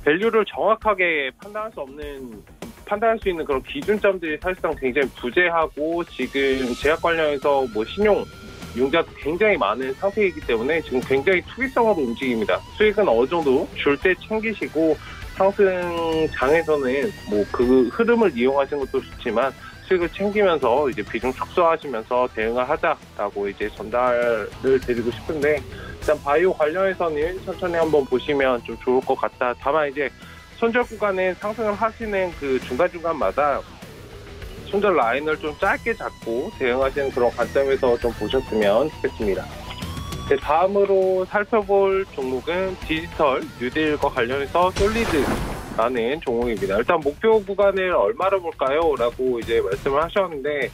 밸류를 정확하게 판단할 수 있는 그런 기준점들이 사실상 굉장히 부재하고 지금 제약 관련해서 뭐 신용 융자도 굉장히 많은 상태이기 때문에 지금 굉장히 투기성으로 움직입니다. 수익은 어느 정도 줄 때 챙기시고 상승장에서는 뭐 그 흐름을 이용하시는 것도 좋지만 수익을 챙기면서 이제 비중 축소하시면서 대응을 하자라고 이제 전달을 드리고 싶은데 일단 바이오 관련해서는 천천히 한번 보시면 좀 좋을 것 같다. 다만 이제 손절 구간에 상승을 하시는 그 중간중간마다 손절 라인을 좀 짧게 잡고 대응하시는 그런 관점에서 좀 보셨으면 좋겠습니다. 네, 다음으로 살펴볼 종목은 디지털 뉴딜과 관련해서 솔리드라는 종목입니다. 일단 목표 구간을 얼마로 볼까요? 라고 이제 말씀을 하셨는데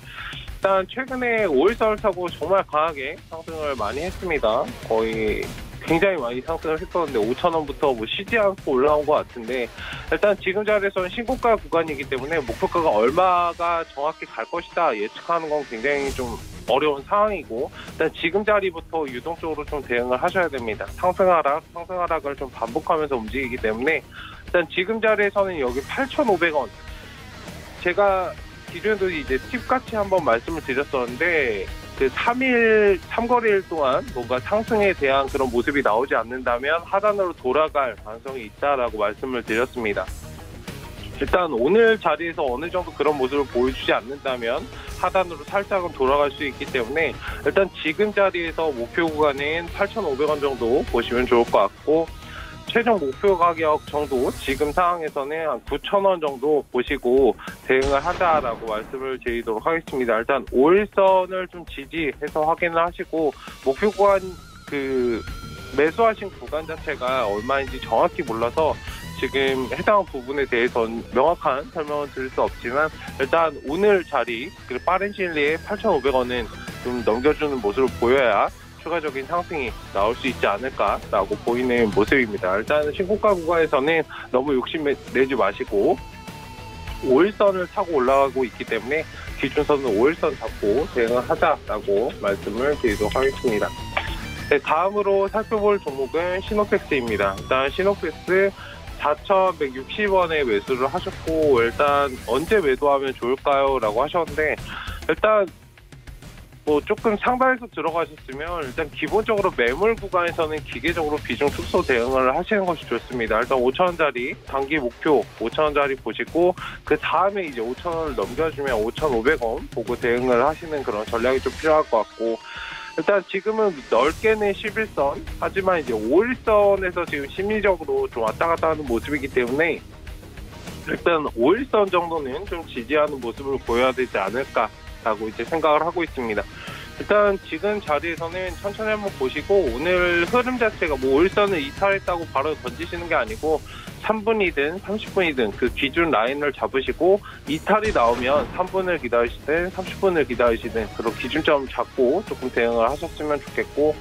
일단 최근에 5일선을 타고 정말 강하게 상승을 많이 했습니다. 거의 굉장히 많이 상승을 했었는데 5,000원부터 뭐 쉬지 않고 올라온 것 같은데 일단 지금 자리에서는 신고가 구간이기 때문에 목표가가 얼마가 정확히 갈 것이다 예측하는 건 굉장히 좀 어려운 상황이고 일단 지금 자리부터 유동적으로 좀 대응을 하셔야 됩니다. 상승하락을 좀 반복하면서 움직이기 때문에 일단 지금 자리에서는 여기 8,500원 제가 기존에도 이제 팁같이 한번 말씀을 드렸었는데 그 3거래일 동안 뭔가 상승에 대한 그런 모습이 나오지 않는다면 하단으로 돌아갈 가능성이 있다라고 말씀을 드렸습니다. 일단 오늘 자리에서 어느 정도 그런 모습을 보여주지 않는다면 하단으로 살짝은 돌아갈 수 있기 때문에 일단 지금 자리에서 목표 구간은 8,500원 정도 보시면 좋을 것 같고 최종 목표 가격 정도 지금 상황에서는 한 9,000원 정도 보시고 대응을 하자라고 말씀을 드리도록 하겠습니다. 일단 5일선을 좀 지지해서 확인을 하시고 목표 구간 그 매수하신 구간 자체가 얼마인지 정확히 몰라서 지금 해당 부분에 대해서는 명확한 설명을 드릴 수 없지만 일단 오늘 자리 그리고 빠른 시일 내에 8,500원은 좀 넘겨주는 모습을 보여야 추가적인 상승이 나올 수 있지 않을까라고 보이는 모습입니다. 일단 신고가 구간에서는 너무 욕심내지 마시고 5일선을 타고 올라가고 있기 때문에 기준선은 5일선 잡고 대응을 하자라고 말씀을 드리도록 하겠습니다. 네, 다음으로 살펴볼 종목은 시노펙스입니다. 일단 시노펙스 4,160원에 매수를 하셨고 일단 언제 매도하면 좋을까요? 라고 하셨는데 일단 뭐 조금 상단에서 들어가셨으면 일단 기본적으로 매물 구간에서는 기계적으로 비중 축소 대응을 하시는 것이 좋습니다. 일단 5,000원짜리 단기 목표 5,000원짜리 보시고 그 다음에 이제 5,000원을 넘겨주면 5,500원 보고 대응을 하시는 그런 전략이 좀 필요할 것 같고 일단 지금은 넓게는 11선 하지만 이제 5일선에서 지금 심리적으로 좀 왔다 갔다 하는 모습이기 때문에 일단 5일선 정도는 좀 지지하는 모습을 보여야 되지 않을까 라고 이제 생각을 하고 있습니다. 일단 지금 자리에서는 천천히 한번 보시고 오늘 흐름 자체가 뭐 5일선을 이탈했다고 바로 던지시는 게 아니고 3분이든 30분이든 그 기준 라인을 잡으시고 이탈이 나오면 3분을 기다리시든 30분을 기다리시든 그런 기준점 잡고 조금 대응을 하셨으면 좋겠고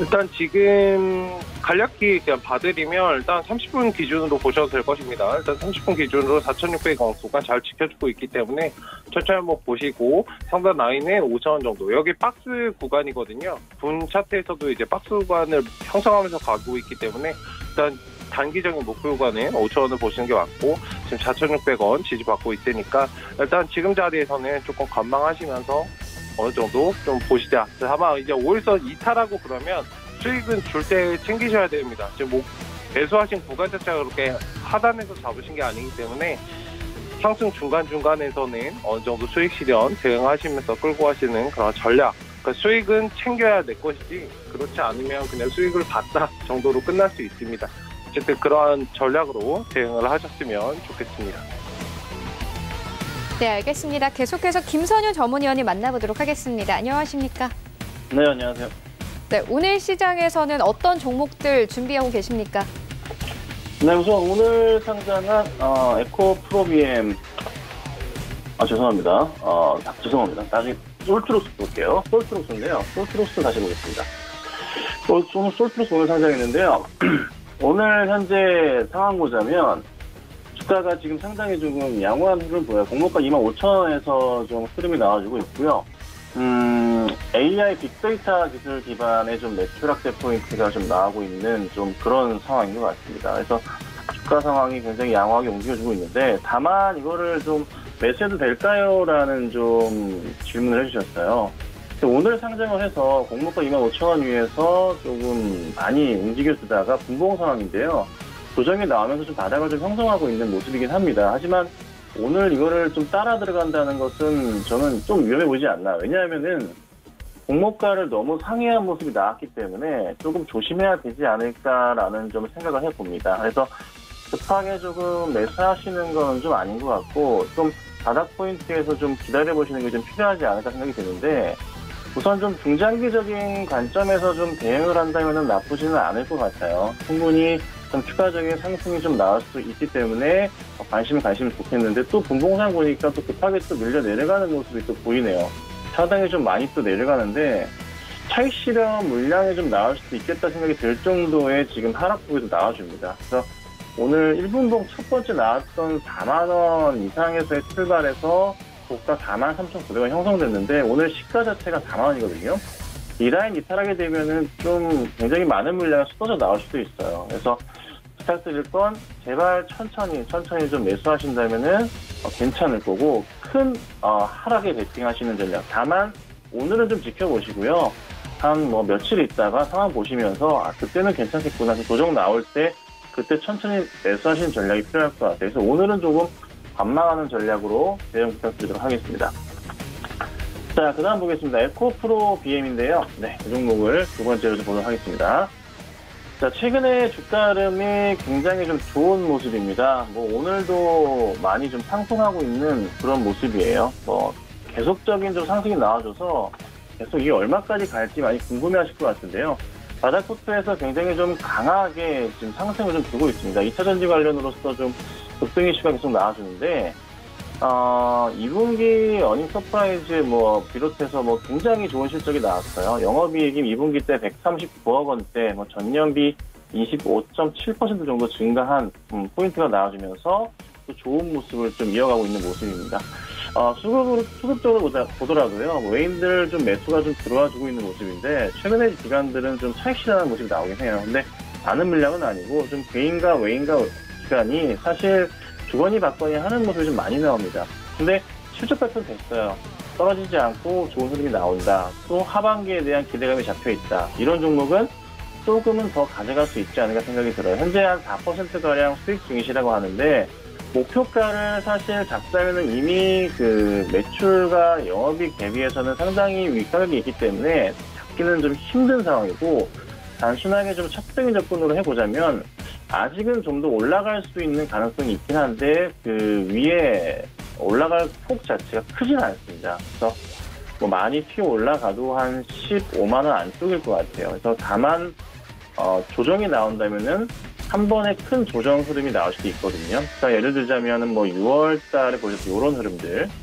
일단 지금 간략히 그냥 봐드리면 일단 30분 기준으로 보셔도 될 것입니다. 일단 30분 기준으로 4,600원 구간 잘 지켜주고 있기 때문에 천천히 한번 보시고 상단 라인에 5,000원 정도 여기 박스 구간이거든요. 분 차트에서도 이제 박스 구간을 형성하면서 가고 있기 때문에 일단 단기적인 목표 구간에 5,000원을 보시는 게 맞고 지금 4,600원 지지받고 있으니까 일단 지금 자리에서는 조금 관망하시면서 어느 정도 좀 보시자. 다만 이제 5일선 이탈하고 그러면 수익은 줄 때 챙기셔야 됩니다. 지금 뭐 매수하신 구간 자체가 그렇게 하단에서 잡으신 게 아니기 때문에 상승 중간중간에서는 어느 정도 수익 실현 대응하시면서 끌고 가시는 그런 전략. 그러니까 수익은 챙겨야 될 것이지 그렇지 않으면 그냥 수익을 봤다 정도로 끝날 수 있습니다. 어쨌든 그러한 전략으로 대응을 하셨으면 좋겠습니다. 네, 알겠습니다. 계속해서 김선윤 전문위원님 만나보도록 하겠습니다. 안녕하십니까? 네, 안녕하세요. 네, 오늘 시장에서는 어떤 종목들 준비하고 계십니까? 네, 우선 오늘 상장한 에코프로비엠 죄송합니다. 죄송합니다. 나중에 솔트로스 볼게요. 솔트로스인데요. 솔트로스 다시 보겠습니다. 오늘 솔트로스 오늘 상장했는데요. 오늘 현재 상황 보자면 주가가 지금 상당히 조금 양호한 흐름 보여요. 공모가 25,000원에서 좀 흐름이 나와주고 있고요. AI 빅데이터 기술 기반의 좀 매출 확대 포인트가 좀 나오고 있는 좀 그런 상황인 것 같습니다. 그래서 주가 상황이 굉장히 양호하게 움직여주고 있는데 다만 이거를 좀 매수해도 될까요? 라는 좀 질문을 해주셨어요. 오늘 상장을 해서 공모가 25,000원 위에서 조금 많이 움직여주다가 분봉 상황인데요. 조정이 나오면서 좀 바닥을 좀 형성하고 있는 모습이긴 합니다. 하지만 오늘 이거를 좀 따라 들어간다는 것은 저는 좀 위험해 보이지 않나. 왜냐하면은 공모가를 너무 상회한 모습이 나왔기 때문에 조금 조심해야 되지 않을까라는 좀 생각을 해봅니다. 그래서 급하게 조금 매수하시는 건 좀 아닌 것 같고 좀 바닥 포인트에서 좀 기다려보시는 게 좀 필요하지 않을까 생각이 드는데 우선 좀 중장기적인 관점에서 좀 대응을 한다면 나쁘지는 않을 것 같아요. 충분히 좀 추가적인 상승이 좀 나올 수 있기 때문에 관심을 가시면 좋겠는데 또 분봉상 보니까 또 급하게 또 밀려 내려가는 모습이 또 보이네요. 상당히 좀 많이 또 내려가는데 차익 실현 물량이 좀 나올 수도 있겠다 생각이 들 정도의 지금 하락폭이 나와줍니다. 그래서 오늘 1분봉 첫 번째 나왔던 4만원 이상에서의 출발해서 고가 43,900원 형성됐는데 오늘 시가 자체가 4만원이거든요. 이 라인 이탈하게 되면은 좀 굉장히 많은 물량이 쏟아져 나올 수도 있어요. 그래서 부탁드릴 건 제발 천천히 좀 매수하신다면은 괜찮을 거고 큰 하락에 베팅하시는 전략. 다만 오늘은 좀 지켜보시고요. 한 뭐 며칠 있다가 상황 보시면서 그때는 괜찮겠구나. 조정 나올 때 그때 천천히 매수하시는 전략이 필요할 것 같아요. 그래서 오늘은 조금 관망하는 전략으로 대응 부탁드리도록 하겠습니다. 자, 그 다음 보겠습니다. 에코프로 BM인데요. 네, 이 종목을 두 번째로 좀 보도록 하겠습니다. 자, 최근에 주가 흐름이 굉장히 좀 좋은 모습입니다. 뭐, 오늘도 많이 좀 상승하고 있는 그런 모습이에요. 뭐, 계속적인 좀 상승이 나와줘서 계속 이게 얼마까지 갈지 많이 궁금해 하실 것 같은데요. 바닥부터에서 굉장히 좀 강하게 지금 상승을 좀 두고 있습니다. 2차전지 관련으로서 좀 급등 이슈가 계속 나와주는데, 2분기 어닝 서프라이즈 비롯해서 굉장히 좋은 실적이 나왔어요. 영업이익이 2분기 때 139억 원대, 전년비 25.7% 정도 증가한 포인트가 나와주면서 또 좋은 모습을 좀 이어가고 있는 모습입니다. 수급적으로 보더라도요, 외인들 좀 매수가 좀 들어와주고 있는 모습인데, 최근에 기관들은 좀 차익 실현하는 모습이 나오긴 해요. 근데 많은 물량은 아니고, 좀 개인과 외인과 기관이 사실 주거니 받거니 하는 모습이 좀 많이 나옵니다. 근데 실적 발표는 됐어요. 떨어지지 않고 좋은 흐름이 나온다. 또 하반기에 대한 기대감이 잡혀있다. 이런 종목은 조금은 더 가져갈 수 있지 않을까 생각이 들어요. 현재 한 4%가량 수익 중이시라고 하는데, 목표가를 사실 잡자면은 이미 그 매출과 영업이익 대비해서는 상당히 윗가격이 있기 때문에 잡기는 좀 힘든 상황이고, 단순하게 좀 착등의 접근으로 해보자면 아직은 좀 더 올라갈 수 있는 가능성이 있긴 한데, 그 위에 올라갈 폭 자체가 크진 않습니다. 그래서 많이 튀어 올라가도 한 15만 원 안쪽일 것 같아요. 그래서 다만 조정이 나온다면은 한 번에 큰 조정 흐름이 나올 수도 있거든요. 그러니까 예를 들자면은 6월 달에 보셨던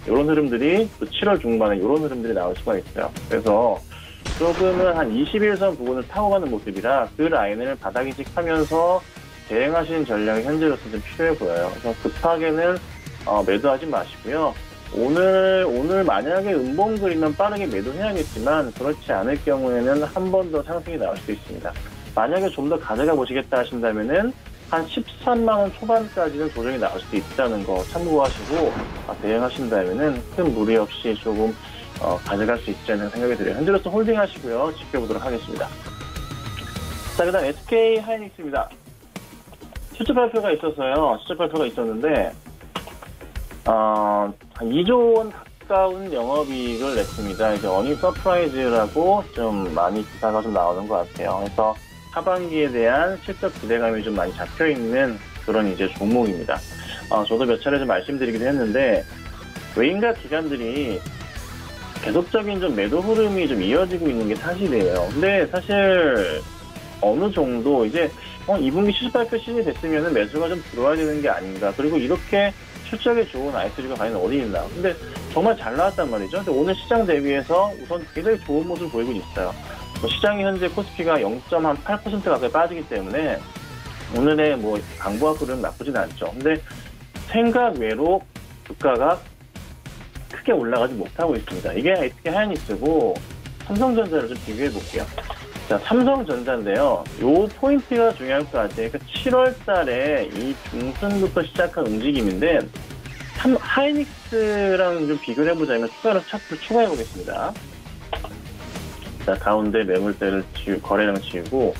이런 흐름들이 또 7월 중반에 이런 흐름들이 나올 수가 있어요. 그래서 조금은 한 21선 부분을 타고 가는 모습이라 그 라인을 바닥이직하면서 대응하시는 전략이 현재로서 좀 필요해 보여요. 그래서 급하게는 매도하지 마시고요. 오늘 만약에 음봉 그리면 빠르게 매도해야겠지만, 그렇지 않을 경우에는 한 번 더 상승이 나올 수도 있습니다. 만약에 좀 더 가져가 보시겠다 하신다면은 한 13만 원 초반까지는 조정이 나올 수도 있다는 거 참고하시고 대응하신다면은 큰 무리 없이 조금 가져갈 수 있지 않나 생각이 들어요. 현재로서 홀딩 하시고요. 지켜보도록 하겠습니다. 자, 그다음 SK 하이닉스입니다. 실적 발표가 있었는데 한 2조 원 가까운 영업이익을 냈습니다. 이제 어닝 서프라이즈라고 좀 많이 기사가 좀 나오는 것 같아요. 그래서 하반기에 대한 실적 기대감이 좀 많이 잡혀있는 그런 이제 종목입니다. 저도 몇 차례 좀 말씀드리기도 했는데, 외인과 기관들이 계속적인 좀 매도 흐름이 좀 이어지고 있는 게 사실이에요. 근데 사실 어느 정도 이제 2분기 실적 발표 시즌이 됐으면 매수가 좀 들어와야 되는 게 아닌가. 그리고 이렇게 실적이 좋은 ISG가 과연 어디 있나. 근데 정말 잘 나왔단 말이죠. 근데 오늘 시장 대비해서 우선 굉장히 좋은 모습을 보이고 있어요. 시장이 현재 코스피가 0.8% 가까이 빠지기 때문에 오늘의 강보와 흐름은 나쁘진 않죠. 근데 생각 외로 주가가 크게 올라가지 못하고 있습니다. 이게 SK 하이닉스고 삼성전자를 좀 비교해 볼게요. 자, 삼성전자인데요. 요 포인트가 중요할 것 같아요. 그러니까 7월 달에 이 중순부터 시작한 움직임인데, 하이닉스랑 좀 비교를 해보자면 차트를 추가해 보겠습니다. 자, 가운데 매물대를 거래량 지우고,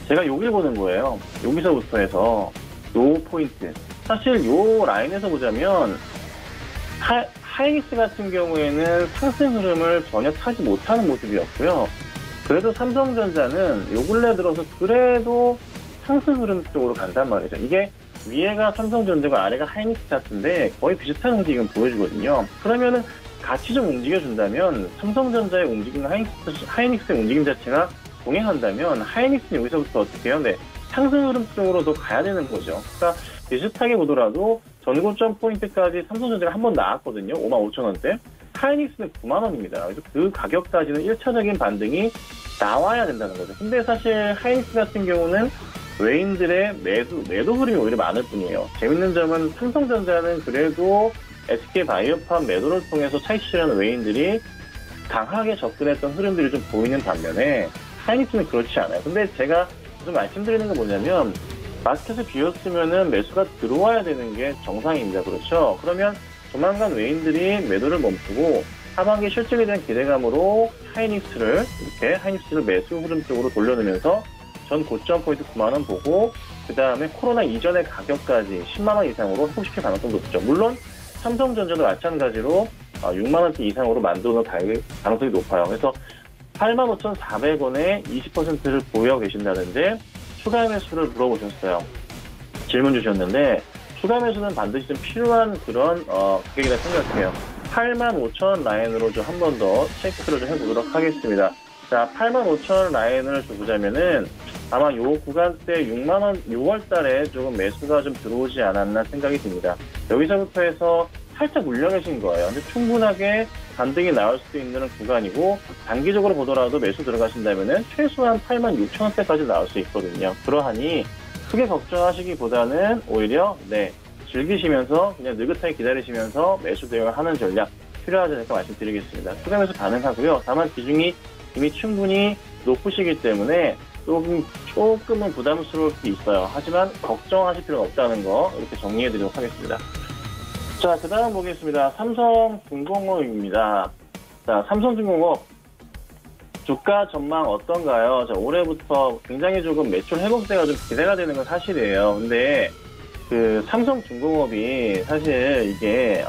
제가 여길 보는 거예요. 여기서부터 해서 요 포인트. 사실 요 라인에서 보자면 하이닉스 같은 경우에는 상승 흐름을 전혀 타지 못하는 모습이었고요. 그래도 삼성전자는 요 근래 들어서 그래도 상승 흐름 쪽으로 간단 말이죠. 이게 위에가 삼성전자고 아래가 하이닉스 차트인데 거의 비슷한 움직임을 보여주거든요. 그러면은 같이 좀 움직여준다면 삼성전자의 움직임과 하이닉스의 움직임 자체가 동행한다면 하이닉스는 여기서부터 어떻게 해요? 네, 상승 흐름 쪽으로도 가야 되는 거죠. 그러니까 비슷하게 보더라도 전고점 포인트까지 삼성전자가 한 번 나왔거든요. 55,000원대. 하이닉스는 9만 원입니다. 그래서 그 가격까지는 1차적인 반등이 나와야 된다는 거죠. 근데 사실 하이닉스 같은 경우는 외인들의 매도 흐름이 오히려 많을 뿐이에요. 재밌는 점은 삼성전자는 그래도 SK바이오팜 매도를 통해서 차익 실현하는 외인들이 강하게 접근했던 흐름들이 좀 보이는 반면에 하이닉스는 그렇지 않아요. 근데 제가 좀 말씀드리는 건 뭐냐면, 마켓을 비웠으면은 매수가 들어와야 되는 게 정상입니다. 그렇죠? 그러면 조만간 외인들이 매도를 멈추고 하반기 실적에 대한 기대감으로 하이닉스를 매수 흐름 쪽으로 돌려놓으면서 전 고점 포인트 9만 원 보고, 그 다음에 코로나 이전의 가격까지 10만 원 이상으로 회복시킬 가능성도 높죠. 물론 삼성전자도 마찬가지로 6만 원대 이상으로 만들어놓을 가능성이 높아요. 그래서 85,400원에 20%를 보유하고 계신다는데 추가 매수를 물어보셨어요. 질문 주셨는데, 추가 매수는 반드시 좀 필요한 그런 가격이라 생각해요. 85,000원 라인으로 좀 한 번 더 체크를 좀 해보도록 하겠습니다. 자, 85,000원 라인을 보자면은 아마 요 구간대 6만 원, 6월 달에 조금 매수가 좀 들어오지 않았나 생각이 듭니다. 여기서부터 해서 살짝 물려 계신 거예요. 근데 충분하게 반등이 나올 수도 있는 구간이고, 단기적으로 보더라도 매수 들어가신다면은 최소한 86,000원대까지 나올 수 있거든요. 그러하니 크게 걱정하시기보다는 오히려 즐기시면서 그냥 느긋하게 기다리시면서 매수 대응을 하는 전략 필요하지 않을까 말씀드리겠습니다. 추가 매수 가능하고요. 다만 비중이 이미 충분히 높으시기 때문에 조금은 부담스러울 수 있어요. 하지만 걱정하실 필요가 없다는 거 이렇게 정리해드리도록 하겠습니다. 자, 그 다음 보겠습니다. 삼성중공업입니다. 자, 삼성중공업 주가 전망 어떤가요? 자, 올해부터 굉장히 조금 매출 회복세가 좀 기대가 되는 건 사실이에요. 근데 그 삼성중공업이 사실 이게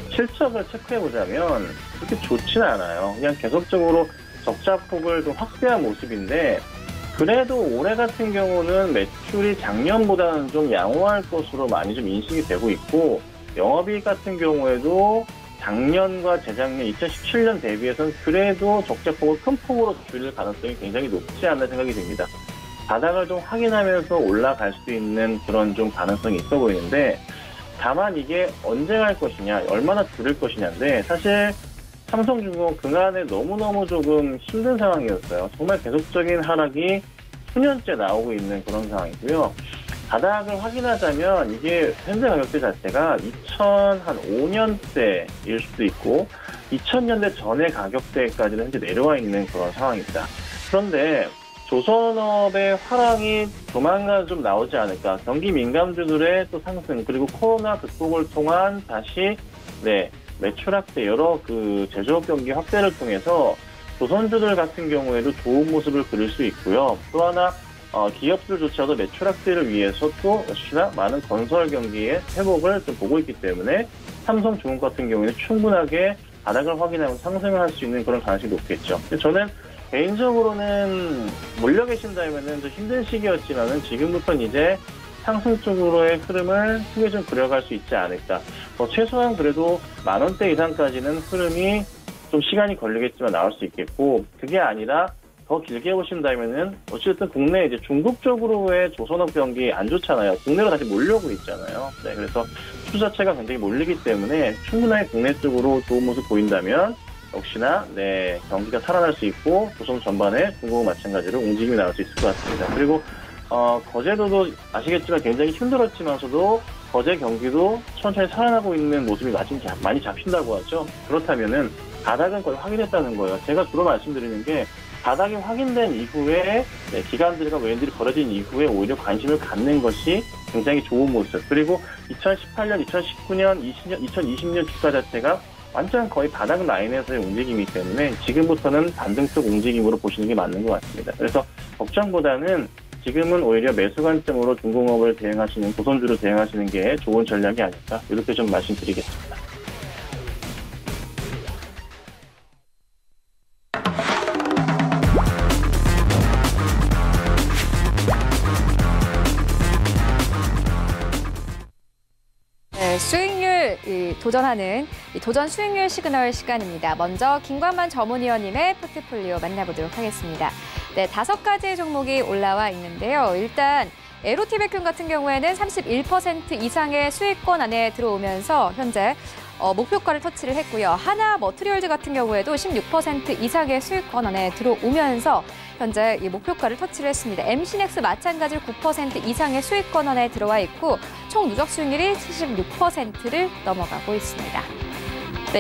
실적을 체크해보자면 그렇게 좋지는 않아요. 그냥 계속적으로 적자폭을 좀 확대한 모습인데, 그래도 올해 같은 경우는 매출이 작년보다는 좀 양호할 것으로 많이 좀 인식이 되고 있고, 영업이익 같은 경우에도 작년과 재작년 2017년 대비해서는 그래도 적자폭을 큰 폭으로 줄일 가능성이 굉장히 높지 않나 생각이 듭니다. 바닥을 좀 확인하면서 올라갈 수 있는 그런 좀 가능성이 있어 보이는데, 다만 이게 언제 갈 것이냐, 얼마나 줄일 것이냐인데, 사실 삼성중공업 그간에 너무너무 조금 힘든 상황이었어요. 정말 계속적인 하락이 수년째 나오고 있는 그런 상황이고요. 바닥을 확인하자면 이게 현재 가격대 자체가 2005년대일 수도 있고 2000년대 전의 가격대까지는 현재 내려와 있는 그런 상황입니다. 그런데 조선업의 화랑이 조만간 좀 나오지 않을까. 경기 민감주들의 또 상승, 그리고 코로나 극복을 통한 다시 매출 확대, 여러 그 제조업 경기 확대를 통해서 조선주들 같은 경우에도 좋은 모습을 그릴 수 있고요. 또 하나 기업들조차도 매출 확대를 위해서 또 역시나 많은 건설 경기의 회복을 좀 보고 있기 때문에 삼성중공업 같은 경우에는 충분하게 바닥을 확인하고 상승을 할 수 있는 그런 가능성이 높겠죠. 저는 개인적으로는 몰려 계신다면은 좀 힘든 시기였지만은 지금부터는 이제 상승 쪽으로의 흐름을 크게 좀 그려갈 수 있지 않을까. 최소한 그래도 10,000원대 이상까지는 흐름이 좀 시간이 걸리겠지만 나올 수 있겠고, 그게 아니라 더 길게 보신다면은 어쨌든 국내 이제 중국 쪽으로의 조선업 경기 안 좋잖아요. 국내로 다시 몰려오고 있잖아요. 그래서 수주 자체가 굉장히 몰리기 때문에 충분하게 국내 쪽으로 좋은 모습 보인다면 역시나 경기가 살아날 수 있고 조선 전반에 중국과 마찬가지로 움직임이 나올 수 있을 것 같습니다. 그리고 거제도도 아시겠지만 굉장히 힘들었지만서도 거제 경기도 천천히 살아나고 있는 모습이 많이 잡힌다고 하죠. 그렇다면은 바닥은 거의 확인했다는 거예요. 제가 주로 말씀드리는 게 바닥이 확인된 이후에 기관들과 외인들이 벌어진 이후에 오히려 관심을 갖는 것이 굉장히 좋은 모습. 그리고 2018년, 2019년, 2020년 주가 자체가 완전 거의 바닥 라인에서의 움직임이기 때문에 지금부터는 반등적 움직임으로 보시는 게 맞는 것 같습니다. 그래서 걱정보다는 지금은 오히려 매수 관점으로 중공업을 대응하시는, 조선주를 대응하시는 게 좋은 전략이 아닐까, 이렇게 좀 말씀드리겠습니다. 수익률 도전하는 도전 수익률 시그널 시간입니다. 먼저 김관만 전문위원님의 포트폴리오 만나보도록 하겠습니다. 5가지의 종목이 올라와 있는데요. 일단 에로티백균 같은 경우에는 31% 이상의 수익권 안에 들어오면서 현재 목표가를 터치를 했고요. 하나 머트리얼즈 같은 경우에도 16% 이상의 수익권 안에 들어오면서 현재 이 목표가를 터치를 했습니다. MC넥스 마찬가지로 9% 이상의 수익권 안에 들어와 있고 총 누적 수익률이 76%를 넘어가고 있습니다.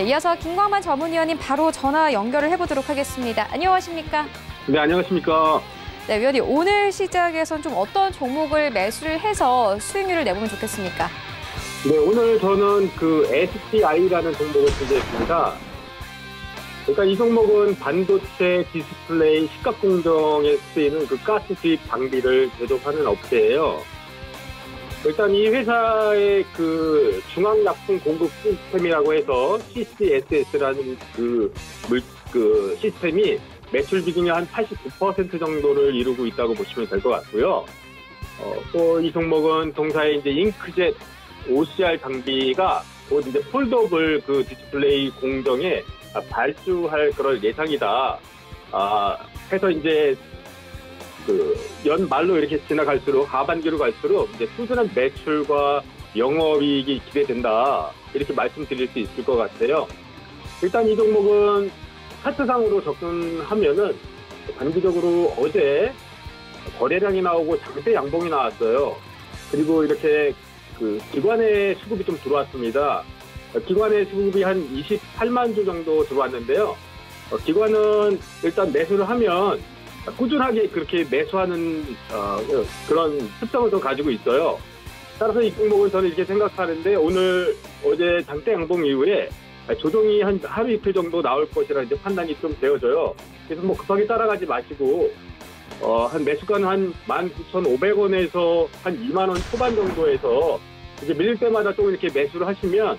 이어서 김광만 전문위원님 바로 전화 연결을 해보도록 하겠습니다. 안녕하십니까? 네, 안녕하십니까? 네, 위원님 오늘 시작에선 좀 어떤 종목을 매수를 해서 수익률을 내보면 좋겠습니까? 네, 오늘 저는 그 STI라는 종목을 준비했습니다. 그러니까 이 종목은 반도체, 디스플레이, 시각공정에 쓰이는 그 가스 수입 장비를 제조하는 업체예요. 일단 이 회사의 그 중앙약품 공급 시스템이라고 해서 CCSS라는 그 시스템이 매출 비중이 한 89% 정도를 이루고 있다고 보시면 될 것 같고요. 또 이 종목은 동사의 이제 잉크젯 OCR 장비가 곧 이제 폴더블 그 디스플레이 공정에 발주할 그럴 예상이다. 해서 이제 그 연말로 이렇게 지나갈수록 하반기로 갈수록 이제 꾸준한 매출과 영업이익이 기대된다 이렇게 말씀드릴 수 있을 것 같아요. 일단 이 종목은 차트상으로 접근하면은 단기적으로 어제 거래량이 나오고 장대 양봉이 나왔어요. 그리고 이렇게 그 기관의 수급이 좀 들어왔습니다. 기관의 수급이 한 28만 주 정도 들어왔는데요. 기관은 일단 매수를 하면 꾸준하게 그렇게 매수하는 그런 습성을 더 가지고 있어요. 따라서 이 종목은 저는 이렇게 생각하는데 어제 장대 양봉 이후에 조정이 한 하루 이틀 정도 나올 것이라 이제 판단이 좀 되어져요. 그래서 뭐 급하게 따라가지 마시고 한 매수가는 한 19,500원에서 한 2만 원 초반 정도에서 이제 밀릴 때마다 좀 이렇게 매수를 하시면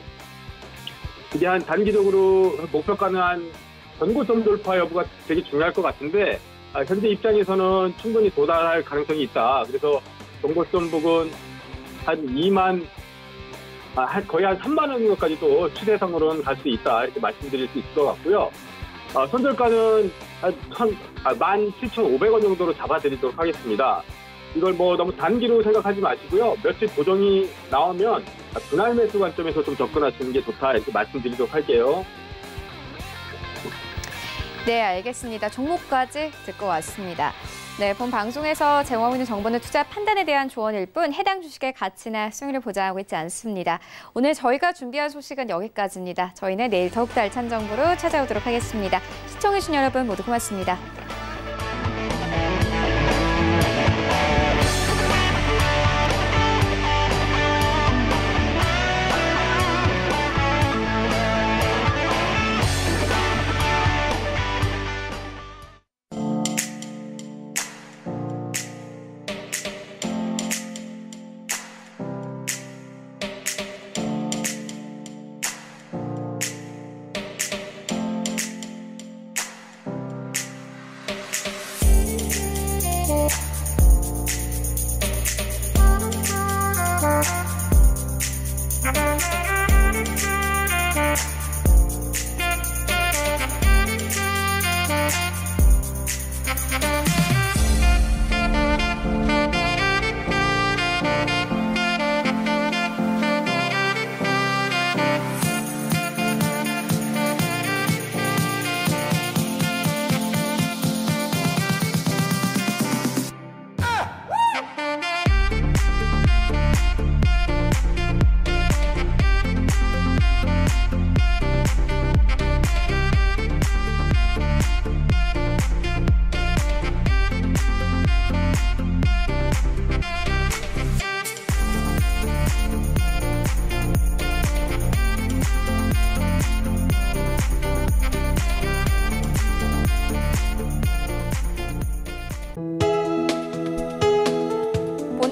이게 한 단기적으로 목표가는 한 전고점 돌파 여부가 되게 중요할 것 같은데 현재 입장에서는 충분히 도달할 가능성이 있다. 그래서 전고점 부근 한 2만 거의 한 3만 원까지도 추세상으로는 갈 수 있다 이렇게 말씀드릴 수 있을 것 같고요. 손절가는 한 17,500원 정도로 잡아드리도록 하겠습니다. 이걸 뭐 너무 단기로 생각하지 마시고요. 며칠 조정이 나오면 분할 매수 관점에서 좀 접근하시는 게 좋다 이렇게 말씀드리도록 할게요. 네, 알겠습니다. 종목까지 듣고 왔습니다. 네, 본 방송에서 제공하고 있는 정보는 투자 판단에 대한 조언일 뿐 해당 주식의 가치나 수익률을 보장하고 있지 않습니다. 오늘 저희가 준비한 소식은 여기까지입니다. 저희는 내일 더욱더 알찬 정보로 찾아오도록 하겠습니다. 시청해주신 여러분 모두 고맙습니다.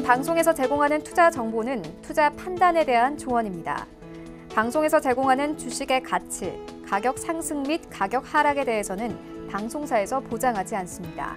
방송에서 제공하는 투자 정보는 투자 판단에 대한 조언입니다. 방송에서 제공하는 주식의 가치, 가격 상승 및 가격 하락에 대해서는 방송사에서 보장하지 않습니다.